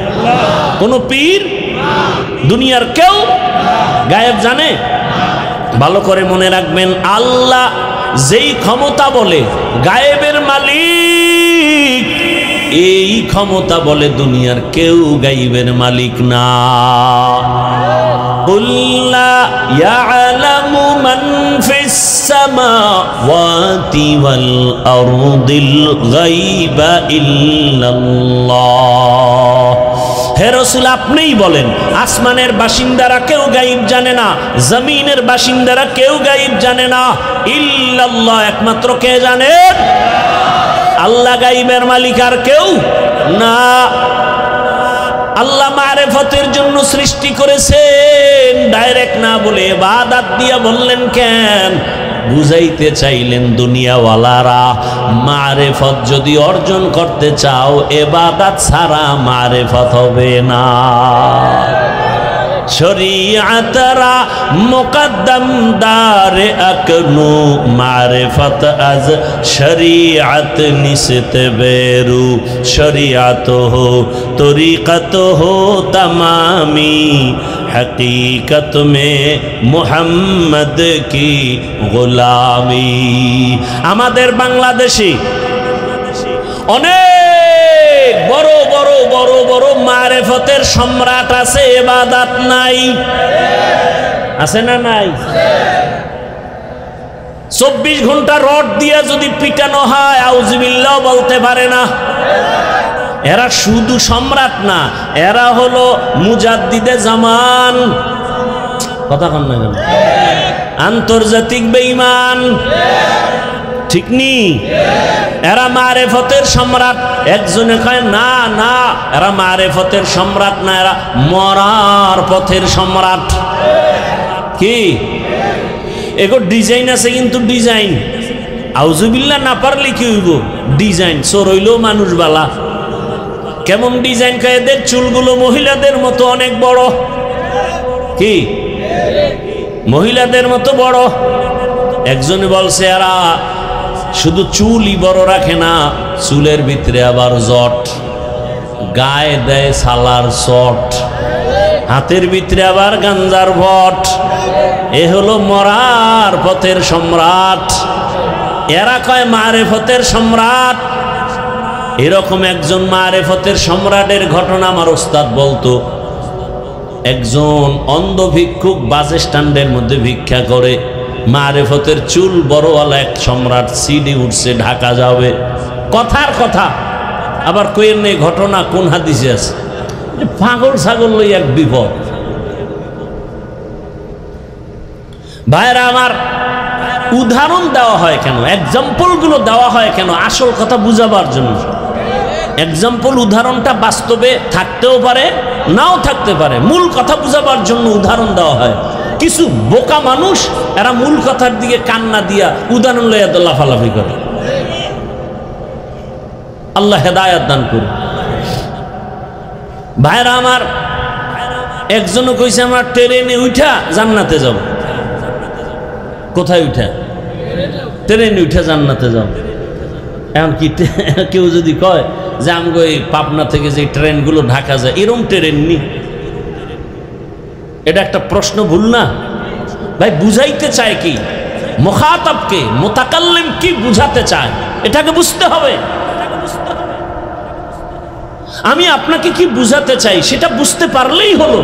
[SPEAKER 1] কোন পীর? দুনিয়ার কেউ গায়েব জানে? ভালো করে মনে রাখবেন, আল্লাহ যেই ক্ষমতা বলে গায়েবের মালিক, এই ক্ষমতা বলে দুনিয়ার কেউ গায়েবের মালিক না। কুল্লা ইয়ালামু মান ফিস সামাওয়াতি ওয়াল আরদিল গায়বা ইল্লাল্লাহ। হে রাসূল, আপনিই বলেন আসমানের বাসিন্দারা কেউ গায়েব জানে না, জমিনের বাসিন্দারা কেউ গায়েব জানে না, ইল্লাল্লাহ, একমাত্র কে জানে? আল্লাহ গায়েবের মালিক, আর কেউ না। আল্লাহ মারিফতের জন্য সৃষ্টি করেছেন, ডাইরেক্ট না বলে ইবাদত দিয়া বললেন কেন? বুঝাইতে চাইলেন দুনিয়াওয়ালারা মারিফত যদি অর্জন করতে চাও ইবাদত ছাড়া মারিফত হবে না। শরীয়তরা মুকদ্দম দারে আকনু মারিফত আজ শরীয়ত নিসত বেরু শরীয়ত হো তরিকত হো তমামি हकीकत में मोहम्मद की गुलामी। আমাদের বাংলাদেশে অনেক বড় বড় বড় বড় মারিফতের সম্রাট আছে, ইবাদত নাই। আছে না নাই? 24 ঘন্টা রড দিয়ে যদি পিটানো হয় আউযুবিল্লাহ বলতে পারে না। এরা শুধু সম্রাট না, এরা হলো মুজাদ্দিদে জামান। কথা কন না কেন? আন্তর্জাতিক বেঈমান, ঠিক নি? এরা মারিফতের সম্রাট। একজনে কয় না না, এরা মারিফতের সম্রাট না, এরা মরার পথের সম্রাট। কি এগো ডিজাইন আছে, কিন্তু ডিজাইন আউযুবিল্লাহ না পারলে কি হইব? ডিজাইন চোর হইলেও মানুষ বালা। কেমন ডিজাইন? কয় এদের চুলগুলো মহিলাদের মতো অনেক বড়। কি মহিলাদের মতো বড়? একজনে বলছে এরা শুধু চুলই বড় রাখে না, চুলের ভিতরে আবার জট, গায়ে দেয় সালার চট, হাতের ভিতরে আবার গাঞ্জার ভট। এ হলো মরার পথের সম্রাট। এরা কয় মারিফতের সম্রাট। এরকম একজন মারিফতের সম্রাটের ঘটনা আমার ওস্তাদ বলতো। একজন অন্ধ ভিক্ষুক বাস স্ট্যান্ডের মধ্যে ভিক্ষা করে, মারিফতের চুল বড়ওয়ালা এক সম্রাট সিডি উঠছে, ঢাকা যাবে। কথার কথা, আবার কইের নেই ঘটনা কোন হাদিসে আছে। পাগল ছাগল লই এক বিপদ। ভাইরা আমার, উদাহরণ দেওয়া হয় কেন? এক্সাম্পল গুলো দেওয়া হয় কেন? আসল কথা বুঝাবার জন্য। এক্সাম্পল, উদাহরণটা বাস্তবে থাকতেও পারে, নাও থাকতে পারে। মূল কথা বুঝাবার জন্য উদাহরণ দেওয়া হয়। কিছু বোকা মানুষ এরা মূল কথার দিকে কান্না দিয়া উদাহরণ লইয়া লাফালাফি করে। আল্লাহ হেদায়েত দান করুন। ভাইরা আমার, একজনও কইছে আমরা ট্রেনে উঠা জান্নাতে যাব। কোথায় উঠা? ট্রেনে উঠা জান্নাতে যাব। এখন কি কেউ যদি কয় যে আমগো এই পাবনা থেকে যে ট্রেনগুলো ঢাকা যায়, এরকম ট্রেন নি? এটা একটা প্রশ্ন, ভুল না ভাই? বুঝাইতে চায় কি? মুখাতাবকে, মুতাকাল্লিম কি বুঝাতে চায়? এটাকে বুঝতে হবে। আমি আপনাকে কি বুঝাতে চাই সেটা বুঝতে পারলেই হলো।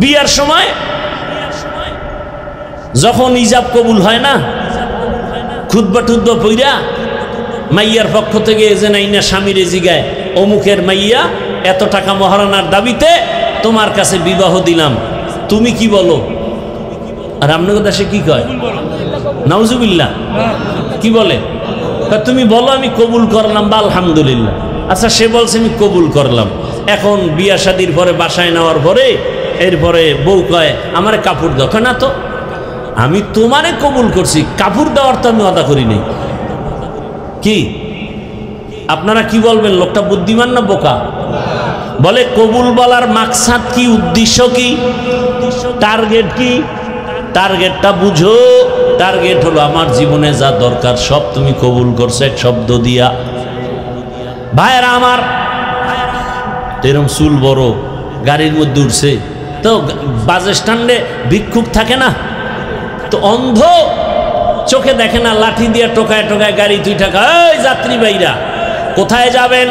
[SPEAKER 1] বিয়ার সময় যখন ইজাব কবুল হয় না, খুতবা টুতবা পইরা মাইয়ার পক্ষ থেকে এজে নাই না স্বামীর জিগায়, অমুকের মাইয়া এত টাকা মহারানার দাবিতে তোমার কাছে বিবাহ দিলাম, তুমি কি বলো? আর আপনাদের দেশে কি কয়? নাউজুবিল্লাহ। কি বলে? তুমি বলো আমি কবুল করলাম বা আলহামদুলিল্লাহ। আচ্ছা, সে বলছে আমি কবুল করলাম। এখন বিয়া শাদির পরে বাসায় নেওয়ার পরে এরপরে বউ কয় আমারে কাপড় দাও। না তো, আমি তোমারে কবুল করছি, কাপড় দেওয়ার তো আমি আদা করি নাই। কি আপনারা কি বলবেন? লোকটা বুদ্ধিমান না বোকা? বলে কবুল বলার মাকসাদ কি, উদ্দেশ্য কি, টার্গেট কি? টার্গেটটা বুঝো। টার্গেট হলো আমার জীবনে যা দরকার সব তুমি কবুল করছো এক শব্দ দিয়া। ভাইয়েরা আমার, এরম চুল বড় গাড়ির মধ্যে উঠছে, তো বাস স্ট্যান্ডে ভিক্ষুক থাকে না, তো অন্ধ চোখে দেখে না, লাঠি দিয়ে টোকায় টোকায় গাড়ি 2 টাকা, এই যাত্রী ভাইরা কোথায় যাবেন?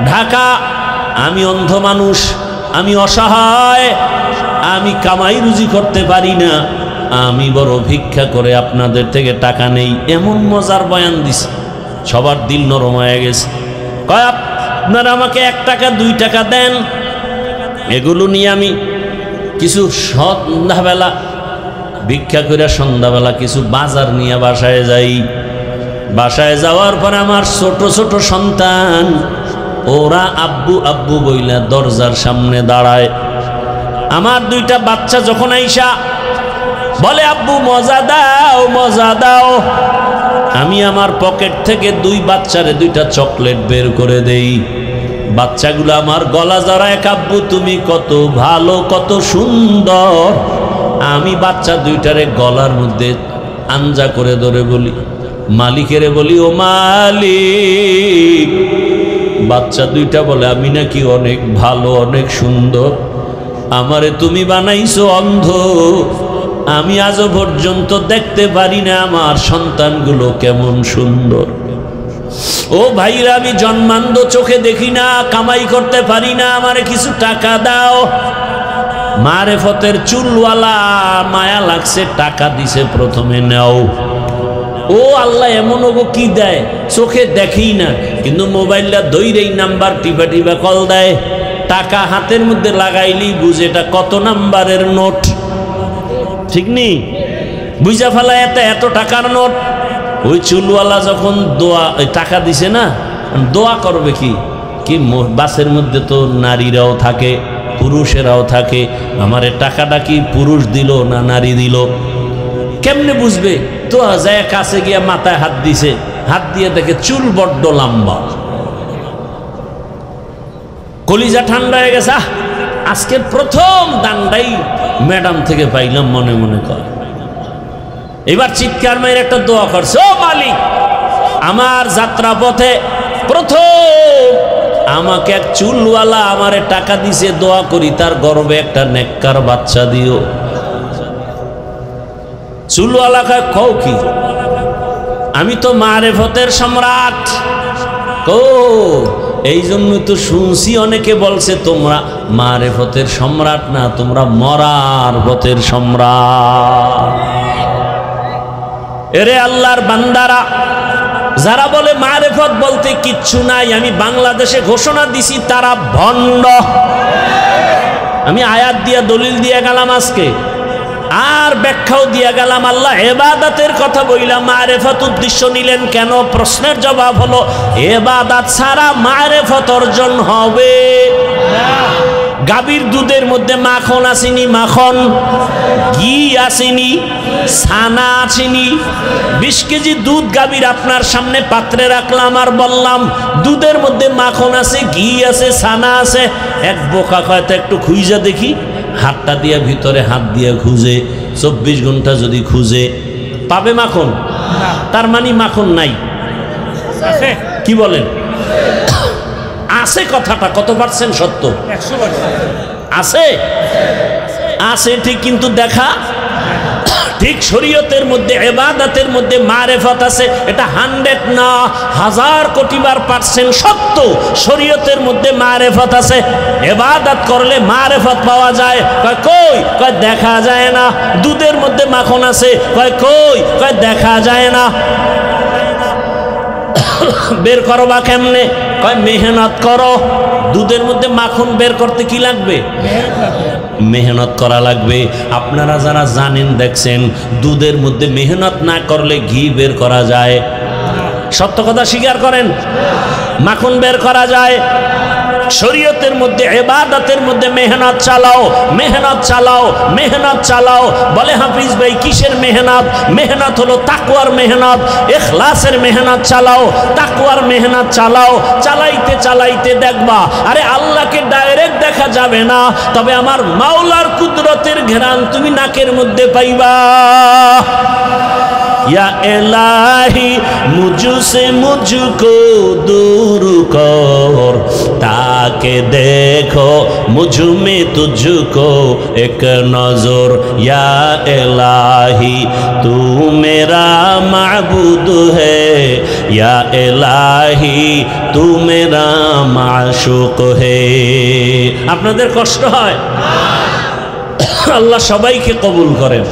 [SPEAKER 1] ঢাকা। আমি অন্ধ মানুষ, আমি অসহায়, আমি কামাই রুজি করতে পারি না, আমি বড় ভিক্ষা করে আপনাদের থেকে টাকা নেই। এমন মজার বয়ান দিছে, সবার দিল নরম হয়ে গেছে। কয় আপনারা আমাকে 1 টাকা 2 টাকা দেন, এগুলো নিয়ে আমি কিছু সন্ধ্যাবেলা ভিক্ষা করে সন্ধ্যাবেলা কিছু বাজার নিয়ে বাসায় যাই। বাসায় যাওয়ার পর আমার ছোট ছোট সন্তান ওরা আব্বু আব্বু বইলা দরজার সামনে দাঁড়ায়। আমার 2টা বাচ্চা যখন আইসা বলে আব্বু মজা দাও মজা দাও, আমি আমার পকেট থেকে 2 বাচ্চারে 2টা চকলেট বের করে দেই। বাচ্চাগুলো আমার গলা জড়ায়, আব্বু তুমি কত ভালো কত সুন্দর। আমি বাচ্চা 2টারে গলার মধ্যে আঞ্জা করে ধরে বলি, মালিকেরে বলি ও মালিক। বাচ্চা 2টা বলে আমি নাকি অনেক ভালো অনেক সুন্দর, আমারে তুমি বানাইছো অন্ধ, আমি আজও পর্যন্ত দেখতে পারি না আমার সন্তানগুলো কেমন সুন্দর। ও ভাইরা, আমি জন্মান্ধ, চোখে দেখি না, কামাই করতে পারি না, আমারে কিছু টাকা দাও। মারেফতের চুলওয়ালা মায়া লাগছে, টাকা দিছে, প্রথমে নাও। ও আল্লাহ, এমন ওগো কি দেয়, চোখে দেখি না কিন্তু মোবাইলটা ধইরেই নাম্বার টিপা টিপা কল দেয়। টাকা হাতের মধ্যে লাগাইলেই বুঝে এটা কত নাম্বারের নোট, ঠিক নেই? বুঝা ফেলা এত টাকার নোট। ওই চুলওয়ালা যখন টাকা দিছে না, দোয়া করবে কি? বাসের মধ্যে তো নারীরাও থাকে, পুরুষেরাও থাকে, আমারে টাকাটা কি পুরুষ দিল না নারী দিল? কেমনে বুঝবে? তো যায় কাছে গিয়া মাথায় হাত দিছে, হাত দিয়ে দেখে চুল বড্ড লম্বা, কলিজা ঠান্ডা হয়ে গেছে। আজকের প্রথম দান্ডাই ম্যাডাম থেকে পাইলাম, মনে মনে কর। এবার চিৎকার মেরে একটা দোয়া করছে, ও মালিক, আমার যাত্রা পথে প্রথম আমাকে এক চুলওয়ালা আমারে টাকা দিছে, দোয়া করি তার গর্ভে একটা নেককার বাচ্চা দিও। চুলওয়ালা কও কি? আমি তো মারেফতের সম্রাট। ও এই জন্য তো শুনছি অনেকে বলছে তোমরা মারেফতের সম্রাট না, তোমরা মরার পথের সম্রাট। এরে আল্লাহর বান্দারা, যারা বলে মারেফত বলতে কিচ্ছু নাই, আমি বাংলাদেশে ঘোষণা দিছি তারা ভণ্ড। আমি আয়াত দিয়া দলিল দিয়ে গেলাম আজকে, আর ব্যাখ্যাও দিয়ে গেলাম। আল্লাহ ইবাদতের কথা বললাম, মারেফত উদ্দেশ্য নিলেন কেন? প্রশ্নের জবাব হলো ইবাদত ছাড়া মারেফত অর্জন হবে না। গাভীর দুধের মধ্যে মাখন আসেনি, মাখন ঘি আসেনি, ছানা আসেনি। 20 কেজি দুধ গাভীর আপনার সামনে পাত্রে রাখলাম আর বললাম দুধের মধ্যে মাখন আছে, ঘি আছে, ছানা আছে। এক বোকা কয়টা একটু খুঁজা দেখি, হাতটা দিয়ে ভিতরে হাত দিয়ে খুঁজে 24 ঘন্টা যদি খুঁজে পাবে মাখন? তার মানে মাখন নাই। কি বলেন? আছে। কথাটা কত পার্সেন্ট সত্য? 100% আছে। আছে ঠিক, কিন্তু দেখা ঠিক শরীয়তের মধ্যে ইবাদতের মধ্যে মারিফত আছে, এটা 100 না 1000 কোটি বার % সত্য। শরীয়তের মধ্যে মারিফত আছে, ইবাদত করলে মারিফত পাওয়া যায়। কই কই দেখা যায় না। দুধের মধ্যে মাখন আছে, কই দেখা যায় না। বের করবা কেমনে? কয় মেহনত করো। দুধের মধ্যে মাখন বের করতে কি লাগবে? মেহনত করা লাগবে। আপনারা যারা জানেন দেখছেন দুধের মধ্যে মেহনত না করলে ঘি বের করা যায়? সত্য কথা স্বীকার করেন, মাখন বের করা যায়। শরীয়তের মধ্যে ইবাদতের মধ্যে মেহনত চালাও, মেহনত চালাও, মেহনত চালাও। বলে হাফিজ ভাই কিসের মেহনত? মেহনত হলো তাকওয়ার মেহনত, ইখলাসের মেহনত চালাও, তাকওয়ার মেহনত চালাও। চালাইতে চালাইতে দেখবা আরে আল্লাহকে ডাইরেক্ট দেখা যাবে না, তবে আমার মাওলার কুদরতের ঘ্রাণ তুমি নাকের মধ্যে পাইবা। या इलाही मुझसे मुझको दूर कर, ताके देखो मुझ में तुझको एक नजर। या इलाही तू मेरा माबूद है, या इलाही तू मेरा माशूक है। আপনাদের কষ্ট হয়? আল্লাহ সবাইকে কবুল করেন।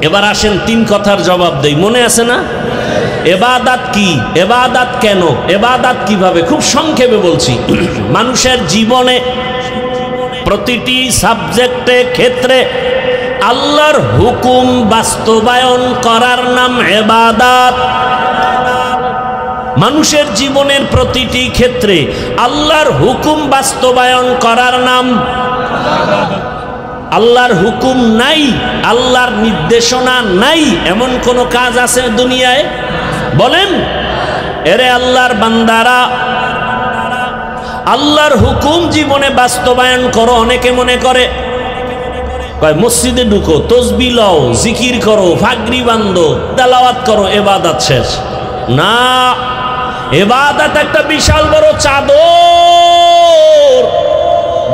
[SPEAKER 1] এবার আসেন 3 কথার জবাব দেই, মনে আছে না? ইবাদত কি, ইবাদত কেন, ইবাদত কিভাবে? খুব সংক্ষেপে বলছি। মানুষের জীবনে প্রতিটি সাবজেক্টে ক্ষেত্রে আল্লাহর হুকুম বাস্তবায়ন করার নাম ইবাদত। মানুষের জীবনের প্রতিটি ক্ষেত্রে আল্লাহর হুকুম বাস্তবায়ন করার নাম। আল্লাহর হুকুম নাই, আল্লাহর নির্দেশনা নাই, এমন কোন কাজ আছে দুনিয়ায়? বলেন। এরে আল্লাহর বান্দারা, আল্লাহর হুকুম জীবনে বাস্তবায়ন করো। অনেকে মনে করে কয় মসজিদে ঢুকো, তসবিহ লও, জিকির করো, ফাগরি বান্ধো, তেলাওয়াত করো, ইবাদত শেষ। না, ইবাদত একটা বিশাল বড় চাদর।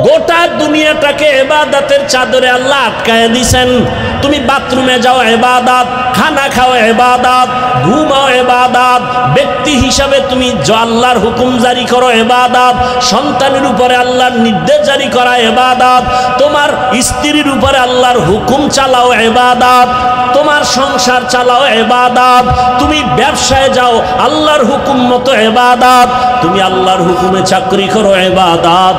[SPEAKER 1] গোটা দুনিয়াটাকে ইবাদতের চাদরে আল্লাহ আটকায় দিয়েছেন। তুমি বাথরুমে যাও ইবাদত, খানা খাও ইবাদত, ঘুমাও ইবাদত, ব্যক্তি হিসাবে তুমি আল্লাহর হুকুম জারি করো ইবাদত, সন্তানের উপরে আল্লাহর নির্দেশ জারি করা ইবাদত, তোমার স্ত্রীর উপরে আল্লাহর হুকুম চালাও ইবাদত, তোমার সংসার চালাও ইবাদত, তুমি ব্যবসায় যাও আল্লাহর হুকুম মতো ইবাদত, তুমি আল্লাহর হুকুমে চাকরি করো ইবাদত,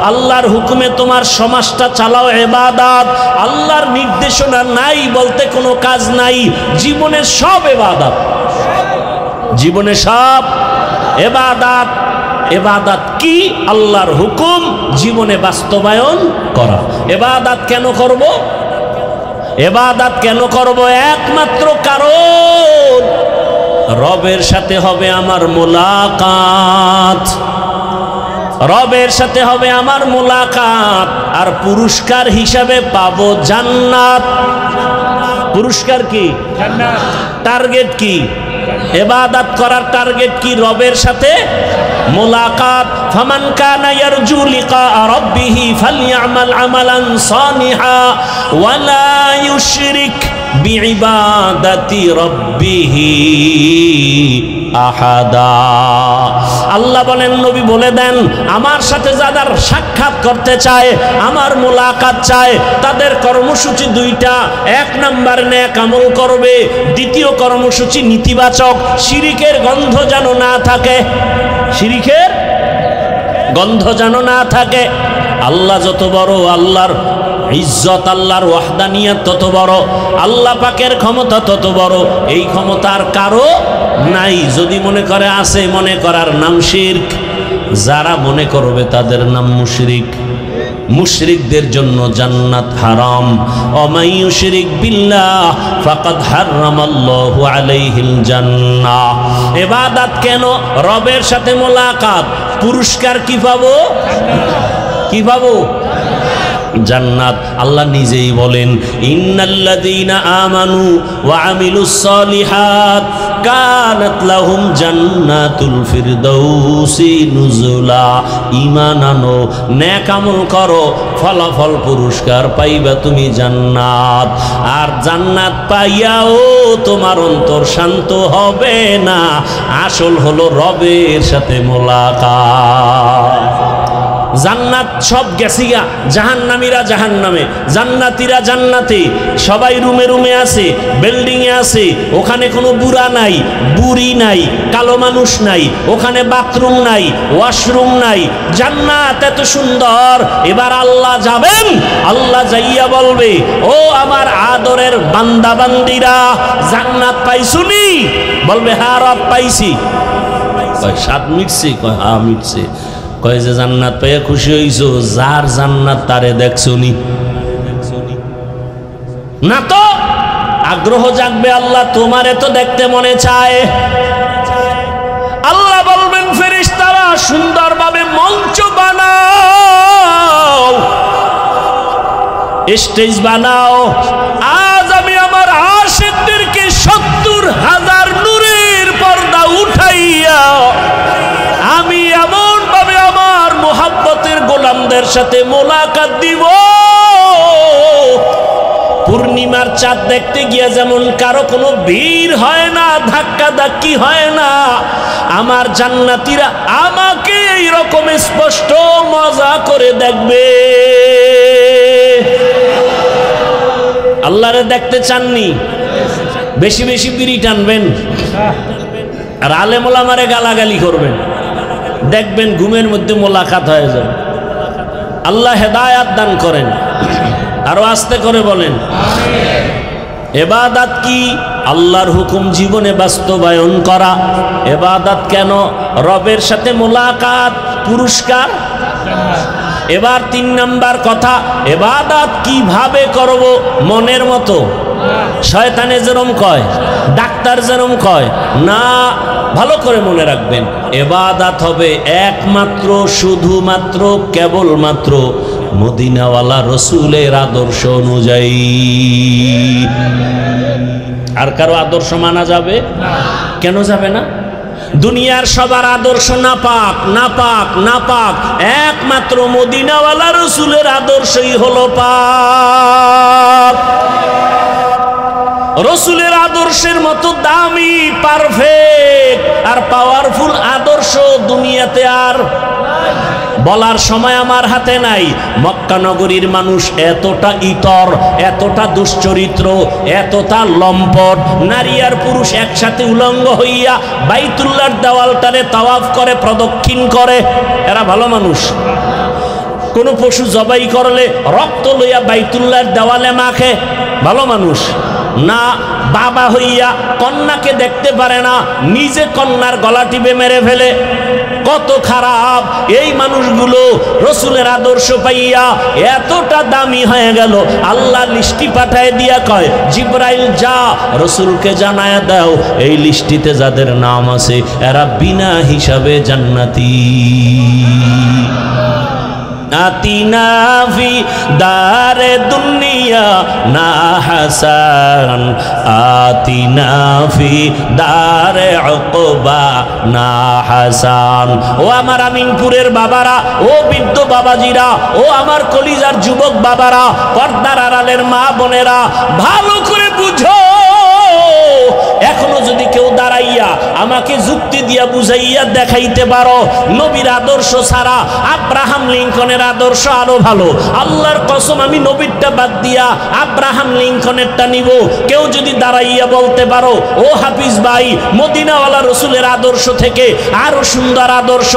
[SPEAKER 1] আল্লাহর হুকুমে তোমার সমাজটা চালাও ইবাদত। আল্লাহর নির্দেশনা নাই বলতে কোনো কাজ নাই। জীবনের সব ইবাদত, জীবনে সব ইবাদত। ইবাদত কি? আল্লাহর হুকুম জীবনে বাস্তবায়ন করা। ইবাদত কেন করব? ইবাদত কেন করব? একমাত্র কারণ রবের সাথে হবে আমার মোলাকাত, রবের সাথে হবে আমার মোলাকাত, আর পুরস্কার হিসাবে পাবো জান্নাত। পুরস্কার কি? জান্নাত। টার্গেট কি? ইবাদত করার টার্গেট কি? রবের সাথে মোলাকাত। ফামান কানা ইয়ারজু লিকা রাব্বিহি ফালইআমাল আমালান সালিহা ওয়া লা ইউশরিক বিইবাদাতি রাব্বিহি আহাদা। আল্লাহ বলেন, নবী বলে দেন, আমার সাথে যাদের সাক্ষাৎ করতে চায়, আমার মোলাকাত চায়, তাদের কর্মসূচি দুইটা। 1 নাম্বার নেক আমল করবে, দ্বিতীয় কর্মসূচি নীতিবাচক। শিরিকের গন্ধ যেন না থাকে, শিরিকের গন্ধ যেন না থাকে। আল্লাহ যত বড়, আল্লাহর ইজ্জত, আল্লাহর ওয়াহদানিয়ত তত বড়, আল্লাহ পাকের ক্ষমতা তত বড়। এই ক্ষমতার কারো নাই। যদি মনে করে আছে, মনে করার নাম শিরক। যারা মনে করবে তাদের নাম মুশরিক। মুশরিকদের জন্য জান্নাত হারাম। ওমাই ইউশরিক বিল্লাহ ফাকাদ হারামাল্লাহু আলাইহিল জান্নাহ। ইবাদত কেন? রবের সাথে মোলাকাত। পুরস্কার কি পাবো? কি পাবো? জান্নাত। আল্লাহ নিজেই বলেন, ইন্নাল্লাযীনা আমানু ওয়া আমিলুস সালিহাত কানাত লাহুম জান্নাতুল ফিরদাউসি নুজুলা। ঈমান আনো, নেক আমল করো, ফলাফল পুরস্কার পাইবা তুমি জান্নাত। আর জান্নাত পাইয়াও তোমার অন্তর শান্ত হবে না। আসল হলো রবের সাথে মোলাকাত। জান্নাত সব গেছিগা, জাহান্নামীরা জাহান্নামে, জান্নাতীরা জান্নাতে। সবাই রুমে রুমে আছে, বিল্ডিংয়ে আছে। ওখানে কোনো বুড়া নাই, বুড়ি নাই, কালো মানুষ নাই, ওখানে বাথরুম নাই, ওয়াশরুম নাই। জান্নাত এত সুন্দর। এবার আল্লাহ যাবেন, আল্লাহ যাইয়া বলবে, ও আমার আদরের বান্দা বান্দিরা, জান্নাত পাইছুনি? বলবে, হ্যাঁ রব পাইছি। কয় সাত মিটছে? কয় হ্যাঁ মিটছে। কয় যে জান্নাত পাইয়া খুশি হইছো? যার জান্নাত তারে দেখছনি না? তো আগ্রহ জাগবে, আল্লাহ তোমারে তো দেখতে মনে চায়। আল্লাহ বলবেন, ফেরেশতারা সুন্দরভাবে মঞ্চ বানাও, স্টেজ বানাও। আজ আমি আমার আশিকদেরকে ৭০,০০০ নূরের পর্দা উঠাইয়া আমি এমন ভাবে আমার মোহাব্বতের গোলামদের সাথে মোলাকাত দিব। পূর্ণিমার চাঁদ দেখতে গিয়া যেমন কারো কোনো ভিড় হয় না, ধাক্কা ধাক্কি হয় না, আমার জান্নাতীরা আমাকে এইরকম স্পষ্ট মজা করে দেখবে। আল্লাহরে দেখতে চাননি? বেশি বেশি বিড়ি টানবেন আর আলেম ওলামারে গালাগালি করবেন, দেখবেন ঘুমের মধ্যে মোলাকাত হয়ে যাবে। আল্লাহ হেদায়াত দান করেন। আরো আস্তে করে বলেন, ইবাদত কি? আল্লাহর হুকুম জীবনে বাস্তবায়ন করা। ইবাদত কেন? রবের সাথে মোলাকাত, পুরস্কার। এবার ৩ নাম্বার কথা, ইবাদত কিভাবে করব? মনের মতো, শয়তানে যেরম কয়, ডাক্তার যেরম কয় না। ভালো করে মনে রাখবেন, ইবাদত হবে একমাত্র, শুধুমাত্র, কেবলমাত্র মদিনাওয়ালা রসুলের আদর্শ অনুযায়ী। আর কারো আদর্শ মানা যাবে? কেন যাবে না? দুনিয়ার সবার আদর্শ নাপাক, নাপাক, নাপাক। একমাত্র মদিনাওয়ালা রসুলের আদর্শই হলো পাক। রসুলের আদর্শের মতো দামি, পারফেক্ট আর পাওয়ারফুল আদর্শ দুনিয়াতে আর বলার সময় আমার হাতে নাই। মক্কা নগরীর মানুষ এতটা ইতর, এতটা দুশ্চরিত্র, এতটা লম্পট। নারী আর পুরুষ একসাথে উলঙ্গ হইয়া বাইতুল্লাহর দেওয়ালটারে তাওয়াফ করে, প্রদক্ষিণ করে। এরা ভালো মানুষ। কোন পশু জবাই করলে রক্ত লইয়া বাইতুল্লাহর দেওয়ালে মাখে, ভালো মানুষ না। বাবা হইয়া কন্যাকে দেখতে পারে না, নিজে কন্যার গলা টিপে মেরে ফেলে। কত খারাপ এই মানুষগুলো। রসুলের আদর্শ পাইয়া এতটা দামি হয়ে গেল, আল্লাহ লিস্টি পাঠায় দিয়া কয়, জিবরাইল যা রসুলকে জানায় দাও, এই লিস্টিতে যাদের নাম আছে এরা বিনা হিসাবে জান্নাতি। আতিনা ফি দারে দুনিয়া না হাসান, আতিনা ফি দারে উকবা না হাসান। ও আমার আমিনপুরের বাবারা, ও বৃদ্ধ বাবাজিরা, ও আমার কলিজার যুবক বাবারা, পর্দার আড়ালের মা বোনেরা, ভালো করে বুঝো। এখনো যদি কেউ দাঁড়াইয়া আমাকে যুক্তি দিয়া বুঝাইয়া দেখাইতে পারো নবীর আদর্শ ছাড়া আব্রাহাম লিঙ্কনের আদর্শ আরো ভালো, আল্লাহর কসম আমি নবীরটা বাদ দিয়া আব্রাহাম লিঙ্কনেরটা নিব। কেউ যদি দাঁড়াইয়া বলতে পারো, ও হাফিজ ভাই, মদিনাওয়ালা রসুলের আদর্শ থেকে আরো সুন্দর আদর্শ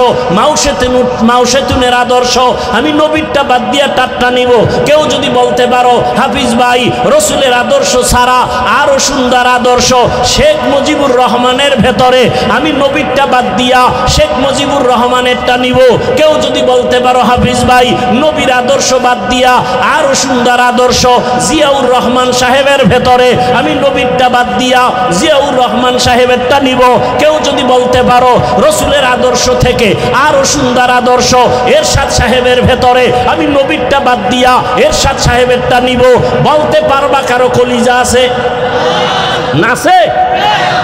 [SPEAKER 1] মাউশেতুনের আদর্শ, আমি নবীরটা বাদ দিয়া তারটা নিব। কেউ যদি বলতে পারো, হাফিজ ভাই, রসুলের আদর্শ ছাড়া আরো সুন্দর আদর্শ শেখ মুজিবুর রহমান রহমানের ভেতরে আমি নবীরটা বাদ দিয়া শেখ মুজিবুর রহমানেরটা নিব। কেউ যদি বলতে পারো হাফিজ ভাই নবীর আদর্শ বাদ দিয়া আরো সুন্দর আদর্শ জিয়াউর রহমান সাহেবের ভেতরে আমি নবীরটা বাদ দিয়া জিয়াউর রহমান সাহেবেরটা নিব। কেউ যদি বলতে পারো রসুলের আদর্শ থেকে আরো সুন্দর আদর্শ এরশাদ সাহেবের ভেতরে আমি নবীরটা বাদ দিয়া এরশাদ সাহেবেরটা নিব, বলতে পারবা কারো কলিজা আছে? নাছে?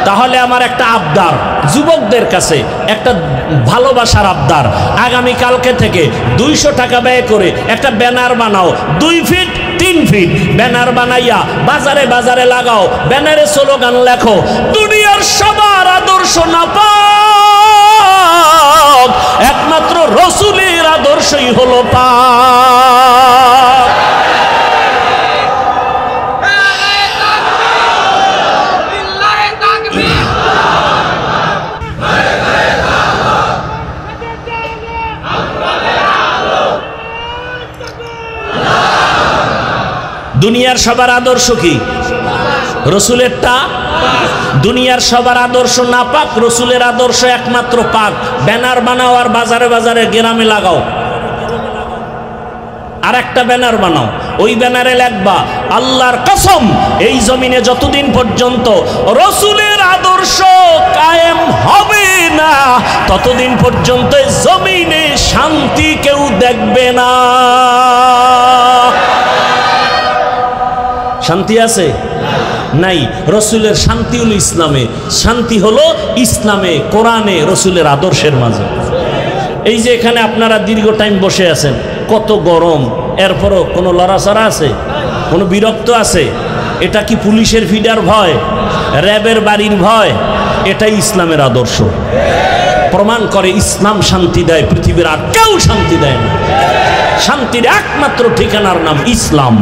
[SPEAKER 1] তাহলে আমার একটা আবদার, যুবকদের কাছে একটা ভালোবাসার আবদার, আগামী কালকে থেকে 200 টাকা ব্যয় করে একটা ব্যানার বানাও, 2 ফিট 3 ফিট ব্যানার বানাইয়া বাজারে বাজারে লাগাও, ব্যানারে স্লোগান লেখো, দুনিয়ার সবার আদর্শ না পাক, একমাত্র রসুলের আদর্শই হলো পাক। দুনিয়ার সবার আদর্শ কি? রসুলেরটা। দুনিয়ার সবার আদর্শ না পাক, রসুলের আদর্শ একমাত্র পাক। ব্যানার বানাও আর বাজারে বাজারে গ্রামে লাগাও। আর একটা ব্যানার বানাও, ওই ব্যানারে লিখবা, আল্লাহর কসম এই জমিনে যতদিন পর্যন্ত রসুলের আদর্শ কায়েম হবে না ততদিন পর্যন্ত জমিনে শান্তি কেউ দেখবে না। শান্তি আছে? নাই। রসুলের শান্তি হলো ইসলামে, শান্তি হলো ইসলামে, কোরআনে, রসুলের আদর্শের মাঝে। এই যে এখানে আপনারা দীর্ঘ টাইম বসে আছেন, কত গরম, এরপরও কোনো লড়াচড়া আছে? কোনো বিরক্ত আছে? এটা কি পুলিশের ফিডার ভয়, র্যাবের বাড়ির ভয়? এটাই ইসলামের আদর্শ। প্রমাণ করে ইসলাম শান্তি দেয়, পৃথিবীর আর কেউ শান্তি দেয় না। শান্তির একমাত্র ঠিকানার নাম ইসলাম।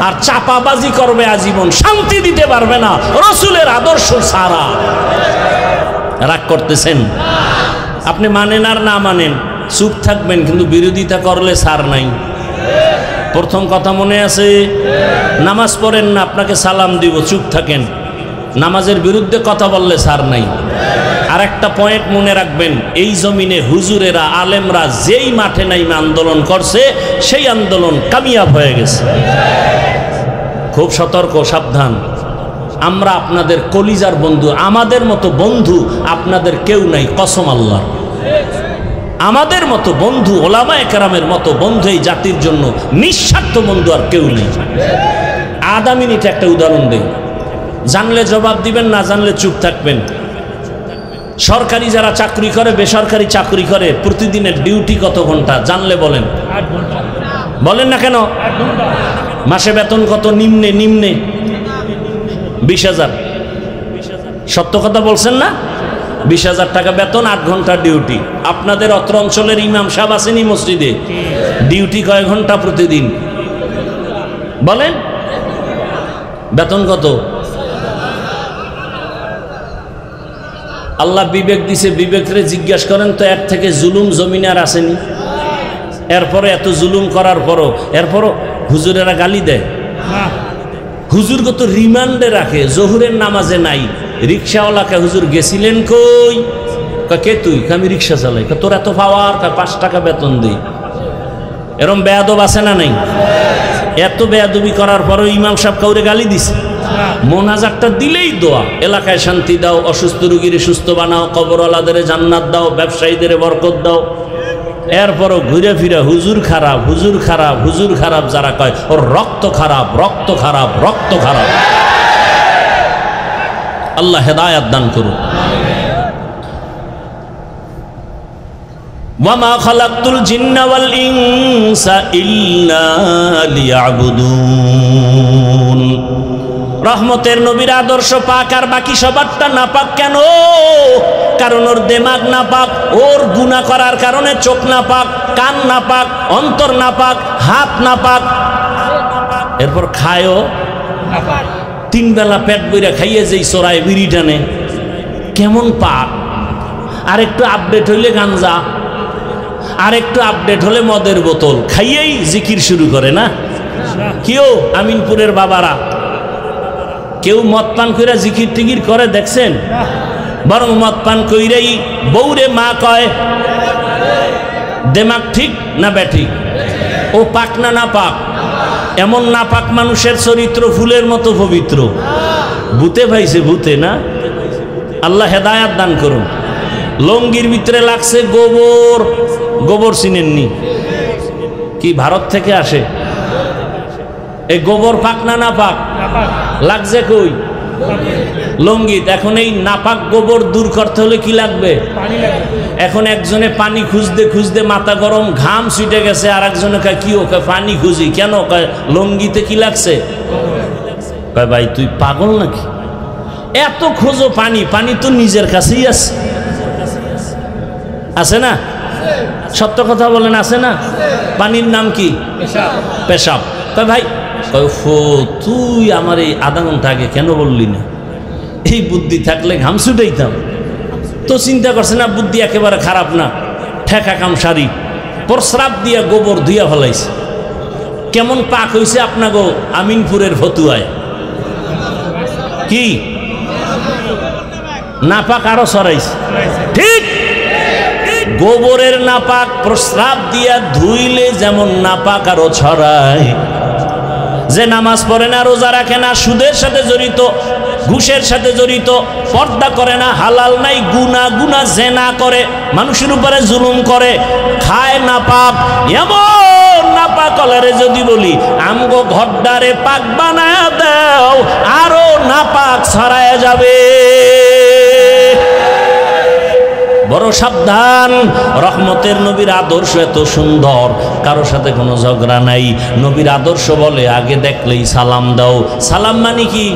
[SPEAKER 1] আর চাপাবাজি করবে আজীবন, শান্তি দিতে পারবে না রসুলের আদর্শ ছাড়া। রাগ করতেছেন? আপনি মানেন আর না মানেন, চুপ থাকবেন, কিন্তু বিরোধিতা করলে ছাড় নাই। প্রথম কথা মনে আছে, নামাজ পড়েন না, আপনাকে সালাম দিব, চুপ থাকেন। নামাজের বিরুদ্ধে কথা বললে ছাড় নাই। আর একটা পয়েন্ট মনে রাখবেন, এই জমিনে হুজুরেরা, আলেমরা যেই মাঠে নাইমে আন্দোলন করছে সেই আন্দোলন কামিয়াব হয়ে গেছে। খুব সতর্ক, সাবধান। আমরা আপনাদের কলিজার বন্ধু, আমাদের মতো বন্ধু আপনাদের কেউ নাই, কসম আল্লাহ। আমাদের মতো বন্ধু, ওলামায়ে কেরামের মতো বন্ধু এই জাতির জন্য নিঃস্বার্থ বন্ধু আর কেউ নেই। আধা মিনিট একটা উদাহরণ দেই, জানলে জবাব দিবেন, না জানলে চুপ থাকবেন। সরকারি যারা চাকরি করে, বেসরকারি চাকরি করে, প্রতিদিনের ডিউটি কত ঘন্টা জানলে বলেন? 8 ঘন্টা। বলেন না কেন? 8 ঘন্টা। মাসে বেতন কত? নিম্নে 20,000। সত্য কথা বলছেন না? 20,000 টাকা বেতন, 8 ঘন্টা ডিউটি। আপনাদের অত্র অঞ্চলের ইমাম সাহেব আসেনি মসজিদে, ডিউটি কয় ঘন্টা প্রতিদিন? বলেন, বেতন কত? আল্লাহ বিবেক দিছে, বিবেকরে জিজ্ঞাসা করেন তো, এর থেকে জুলুম জমিনে আর আসেনি? এরপরে এত জুলুম করার পরও হুজুরেরা গালি দেয়। হুজুর কত রিমান্ডে রাখে, জোহরের নামাজে নাই। রিক্সাওয়ালাকে হুজুর গেছিলেন কই? কে তুই? আমি রিক্সা চালাই। তোর এত পাওয়ার? 5 টাকা বেতন দিই। এরম বেয়াদব আছে না নাই? এত বেয়াদবি করার পরেও ইমাম সাহেব কাউরে গালি দিছে? মোনাজাতটা দিলেই দোয়া, এলাকায় শান্তি দাও, অসুস্থ রোগীরে সুস্থ বানাও, কবরওয়ালাদের জান্নাত দাও, ব্যবসায়ীদের বরকত দাও। এরপরও ঘুরে ফিরে হুজুর খারাপ, হুজুর খারাপ, হুজুর খারাপ যারা কয়, ওর রক্ত খারাপ, রক্ত খারাপ, রক্ত খারাপ। আল্লাহ হেদায়াত দান করুন। ওয়ামা খালাকতুল জিন্না ওয়াল ইনসা ইল্লা লিয়াবুদুন। রহমতের নবীর আদর্শ পাক, আর বাকি সবারটা না পাক। কেন? কারণ ওর দেমাগ না পাক, ওর গুনাহ করার কারণে চোখ না পাক, কান না পাক, অন্তর না পাক, হাত না পাক। এরপর খায়ও 3 বেলা পেট বইরা খাইয়ে যেই চোরায় বিড়ি টানে, কেমন পাক। আর একটু আপডেট হইলে গাঞ্জা, আর একটু আপডেট হলে মদের বোতল, খাইয়েই জিকির শুরু করে না? কেউ আমিনপুরের বাবারা কেউ মদ পান কইরা জিকির টিকির করে দেখছেন? বরং মদ পান কইরাই বউরে মা কয়। দেমাগ ঠিক না ব্যাঠিক? ও পাক না না পাক? এমন না পাক মানুষের চরিত্র ফুলের মতো পবিত্র। ভূতে পাইছে, ভূতে না? আল্লাহ হেদায়াত দান করুন। লঙ্গির ভিতরে লাগছে গোবর। গোবর চিনেননি? কি ভারত থেকে আসে? এই গোবর পাক না না পাক? লাগছে কই? লঙ্গিত। এখন এই নাপাক গোবর দূর করতে হলে কি লাগবে? এখন একজনে পানি খুঁজতে খুঁজতে মাথা গরম, ঘাম ছুটে গেছে, আর একজনে কয় কি ওকে পানি খুঁজি কেন? কয় লঙ্গিতে কি লাগছে? কয় ভাই তুই পাগল নাকি? এত খোঁজো পানি, পানি তো নিজের কাছেই আছে। আছে না? সত্য কথা বলেন, আছে না? পানির নাম কি? পেশাব। কয় ভাই, তুই আমার এই আধা ঘন্টা আগে কেন বললি না? এই বুদ্ধি থাকলে ঘাম ছুটাইতাম। তো চিন্তা করছে না, বুদ্ধি একেবারে খারাপ না, ঠেকা কাম সারি প্রস্রাব দিয়া গোবর ধুইয়া ফেলাইছে। কেমন পাক হইছে আপনাগো আমিনপুরের ফতুয়ায়? কি নাপাক আরো সরাইছে? ঠিক। গোবরের নাপাক প্রস্রাব দিয়া ধুইলে যেমন নাপাক আরো ছড়ায়। যে নামাজ পড়ে না, রোজা রাখে না, সুদের সাথে জড়িত, ঘুষের সাথে জড়িত, পর্দা করে না, হালাল নাই, গুনাহ গুনাহ জেনা করে, মানুষের উপরে জুলুম করে, খায় নাপাক, এমন নাপাক হলারে যদি বলি আমগো ঘরডারে পাক বানায় দাও, আরো নাপাক ছড়ায় যাবে। বড় সাবধান। রহমতের নবীর আদর্শ এত সুন্দর, কারো সাথে কোনো ঝগড়া নাই। নবীর আদর্শ বলে আগে দেখলেই সালাম দাও। সালাম মানে কি?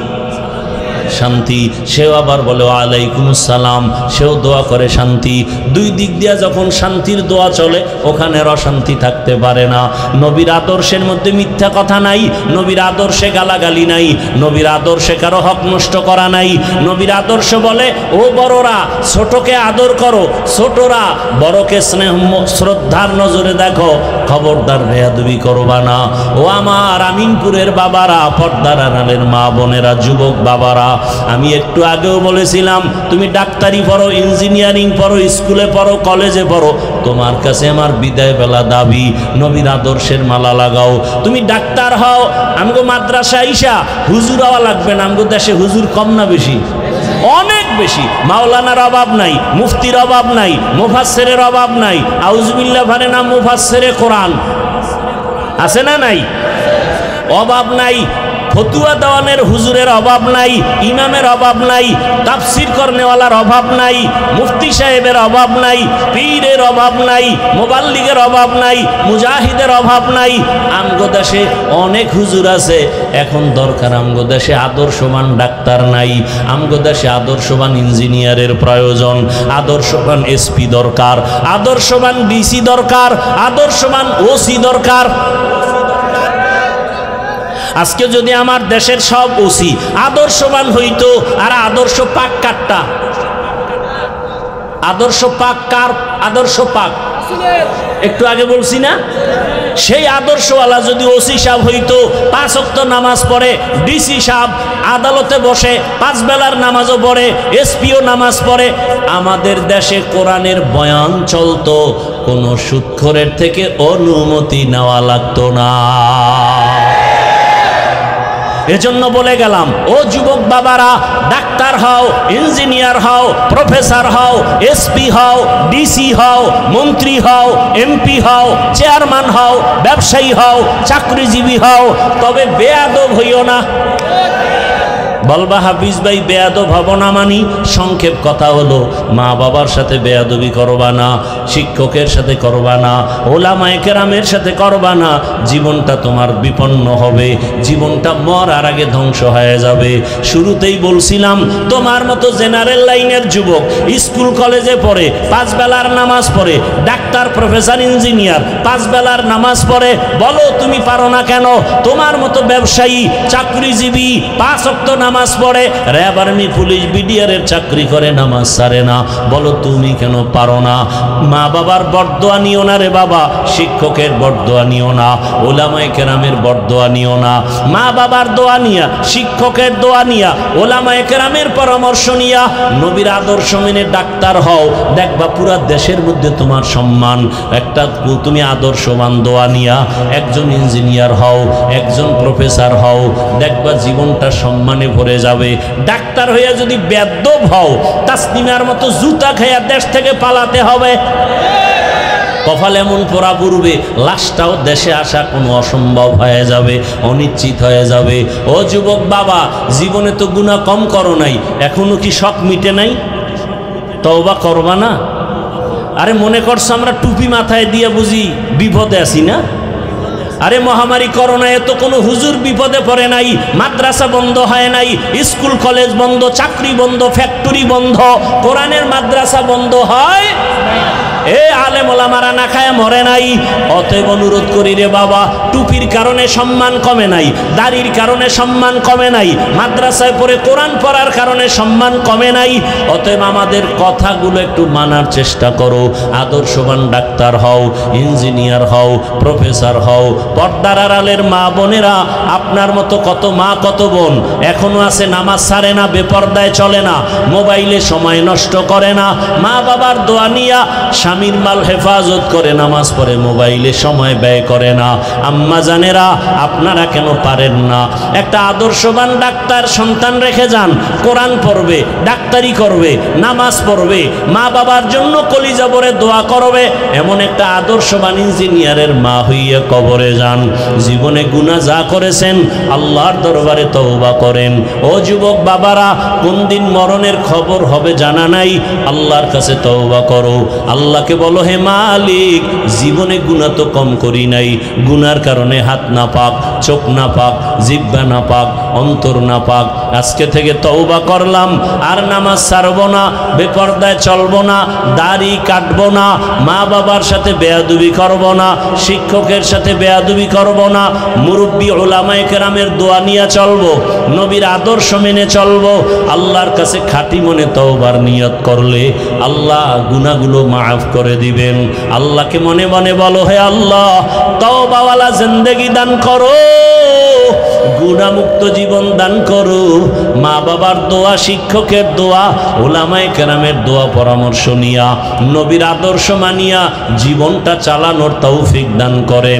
[SPEAKER 1] শান্তি। সেও আবার বলে ওয়ালাইকুম আসসালাম, সেও দোয়া করে শান্তি। দুই দিক দিয়া যখন শান্তির দোয়া চলে, ওখানে অশান্তি থাকতে পারে না। নবীর আদর্শের মধ্যে মিথ্যা কথা নাই, নবীর আদর্শে গালাগালি নাই, নবীর আদর্শে কারো হক নষ্ট করা নাই। নবীর আদর্শ বলে ও বড়রা ছোটকে আদর করো, ছোটরা বড়কে স্নেহ শ্রদ্ধার নজরে দেখো, খবরদার বেয়াদবি করবা না। ও আমার আমিনপুরের বাবারা, পর্দার আড়ালের মা বোনেরা, যুবক বাবারা, আমি একটু আগেও বলেছিলাম তুমি ডাক্তারি পড়ো, ইঞ্জিনিয়ারিং পড়ো, স্কুলে পড়ো, কলেজে পড়ো, তোমার কাছে আমার বিদায় বেলা দাবি নবীর আদর্শের মালা লাগাও। তুমি ডাক্তার হও, আমগো মাদ্রাসা আইসা হুজুর হওয়া লাগবে না। আমগো দেশে হুজুর কম না বেশি? অনেক বেশি। মাওলানার অভাব নাই, মুফতির অভাব নাই, মুফাসসিরের অভাব নাই। আউযুবিল্লাহ ভারে না মুফাসসিরে কোরআন আছে না নাই? অভাব নাই। ফতুয়া দেওয়ানের হুজুরের অভাব নাই, ইমামের অভাব নাই, তাফসির করনেওয়ালার অভাব নাই, মুফতি সাহেবের অভাব নাই, পীরের অভাব নাই, মুবাল্লিগের অভাব নাই, মুজাহিদের অভাব নাই। আমগো দেশে অনেক হুজুর আছে। এখন দরকার আমগো দেশে আদর্শবান ডাক্তার নাই, আমগো দেশে আদর্শবান ইঞ্জিনিয়ারের প্রয়োজন, আদর্শবান এসপি দরকার, আদর্শবান ডিসি দরকার, আদর্শবান ওসি দরকার। আজকে যদি আমার দেশের সব ওসি আদর্শবান হইতো, আর আদর্শ পাক কাটটা, আদর্শ পাক কার? আদর্শ পাক একটু আগে বলছি না? সেই আদর্শওয়ালা যদি ওসি সাহেব হইতো, 5 ওয়াক্ত নামাজ পড়ে, ডিসি সাহেব আদালতে বসে 5 বেলার নামাজও পড়ে, এসপিও নামাজ পড়ে, আমাদের দেশে কোরআনের বয়ান চলতো, কোনো সুদখোরের থেকে অনুমতি নেওয়া লাগতো না। এজন্য বলে গেলাম, ও যুবক বাবারা, ডাক্তার হও, ইঞ্জিনিয়ার হও, প্রফেসর হও, এসপি হও, ডিসি হও, মন্ত্রী হও, এমপি হও, চেয়ারম্যান হও, ব্যবসায়ী হও, চাকরিজীবী হও, তবে বেয়াদব হইও না। বলবা হাফিজ ভাই বেয়াদব হব না মানি? সংক্ষেপ কথা হলো, মা বাবার সাথে বেয়াদবি করবা না, শিক্ষকের সাথে করবা না, ওলামায়ে কেরামের সাথে করবা না, জীবনটা তোমার বিপন্ন হবে, জীবনটা মরার আগে ধ্বংস হয়ে যাবে। শুরুতেই বলছিলাম, তোমার মতো জেনারেল লাইনের যুবক স্কুল কলেজে পড়ে, 5 বেলার নামাজ পড়ে, ডাক্তার প্রফেসর ইঞ্জিনিয়ার 5 বেলার নামাজ পড়ে, বলো তুমি পারো না কেন? তোমার মতো ব্যবসায়ী চাকরিজীবী 5 ওয়াক্ত নামাজ নামাজ পড়ে, র্যাব আর্মি পুলিশ বিডিআরের চাকরি করে, নামাজ ছাড়ে না। বলো তুমি কেন পারো না? মা বাবার বরদোয়া নিও না রে বাবা, শিক্ষকের বরদোয়া নিও না, ওলামায়ে কেরামের বরদোয়া নিও না। মা বাবার দোয়া নিয়া, শিক্ষকের দোয়া নিয়া, ওলামায়ে কেরামের পরামর্শ নিয়া নবীর আদর্শ মেনে ডাক্তার হও, দেখবা পুরা দেশের মধ্যে তোমার সম্মান। একটা তুমি আদর্শবান দোয়া নিয়া একজন ইঞ্জিনিয়ার হও, একজন প্রফেসর হও, দেখবা জীবনটা সম্মানে ভরে যাবে। ডাক্তার হইয়া যদি বেয়াদব হও, তাসলিমার মতো জুতা খাইয়া দেশ থেকে পালাতে হবে। কপাল এমন পড়া পড়বে, লাশটাও দেশে আসা কোনো অসম্ভব হয়ে যাবে, অনিশ্চিত হয়ে যাবে। ও যুবক বাবা, জীবনে তো গুনাহ কম করো নাই, এখনো কি শখ মিটে নাই? তওবা করবা না? আরে মনে করছো আমরা টুপি মাথায় দিয়ে বুঝি বিপদে আছি না? আরে মহামারী করোনায় তো কোনো হুজুর বিপদে পড়ে নাই, মাদ্রাসা বন্ধ হয় নাই, স্কুল কলেজ বন্ধ, চাকরি বন্ধ, ফ্যাক্টরি বন্ধ, কোরআনের মাদ্রাসা বন্ধ হয়? এ আলেম ওলামারা না খায় মরে নাই। অতএব অনুরোধ করি রে বাবা, টুপির কারণে সম্মান কমে নাই, দাড়ির কারণে সম্মান কমে নাই, মাদ্রাসায় পড়ে কোরআন পড়ার কারণে সম্মান কমে নাই। অতএব আমাদের কথাগুলো একটু মানার চেষ্টা করো। আদর্শবান ডাক্তার হও, ইঞ্জিনিয়ার হও, প্রফেসর হও। পর্দার আড়ালের মা বোনেরা, আপনার মতো কত মা কত বোন এখনো আছে নামাজ ছাড়ে না, বেপর্দায় চলে না, মোবাইলে সময় নষ্ট করে না, মা বাবার দোয়া নিয়া স্বামীর মাল হেফাজত করে, নামাজ পড়ে, মোবাইলে সময় ব্যয় করে না। আম্মা জানেরা, আপনারা কেন পারেন না? একটা আদর্শবান ডাক্তার সন্তান রেখে যান, কোরআন পড়বে, ডাক্তারি করবে, নামাজ পড়বে, মা বাবার জন্য কলিজা ভরে দোয়া করবে। এমন একটা আদর্শবান ইঞ্জিনিয়ারের মা হইয়া কবরে যান। জীবনে গুনাহ যা করেছেন আল্লাহর দরবারে তওবা করেন। ও যুবক বাবারা, কোন দিন মরণের খবর হবে জানা নাই, আল্লাহর কাছে তওবা করো। আল্লাহকে বলো, হে মালিক, জীবনে গুনাহ তো কম করি নাই, গুনার কারণে হাত না পাক, চোখ না পাক, জিহ্বা না পাক, অন্তর না পাক। আজকে থেকে তওবা করলাম, আর নামাজ ছাড়ব না, বেপরদায় চলব না, দাড়ি কাটব না, মা বাবার সাথে বেয়াদবি করব না, শিক্ষকের সাথে বেয়াদবি করব না, মুরব্বী ওলামায়ে কেরামের দোয়া নিয়ে চলব, নবীর আদর্শ মেনে চলব। আল্লাহর কাছে খাঁটি মনে তওবার নিয়ত করলে আল্লাহ গুনাহগুলো মাফ করে দিবেন। আল্লাহকে মনে মনে বলো, হে আল্লাহ, তওবাওয়ালা জিন্দেগি দান করো, গুনাহমুক্ত জীবন দান করো। মা বাবার দোয়া, শিক্ষকের দোয়া, ওলামায়ে কেরামের দোয়া পরামর্শ নিয়া, নবীর আদর্শ মানিয়া জীবনটা চালানোর তৌফিক দান করেন।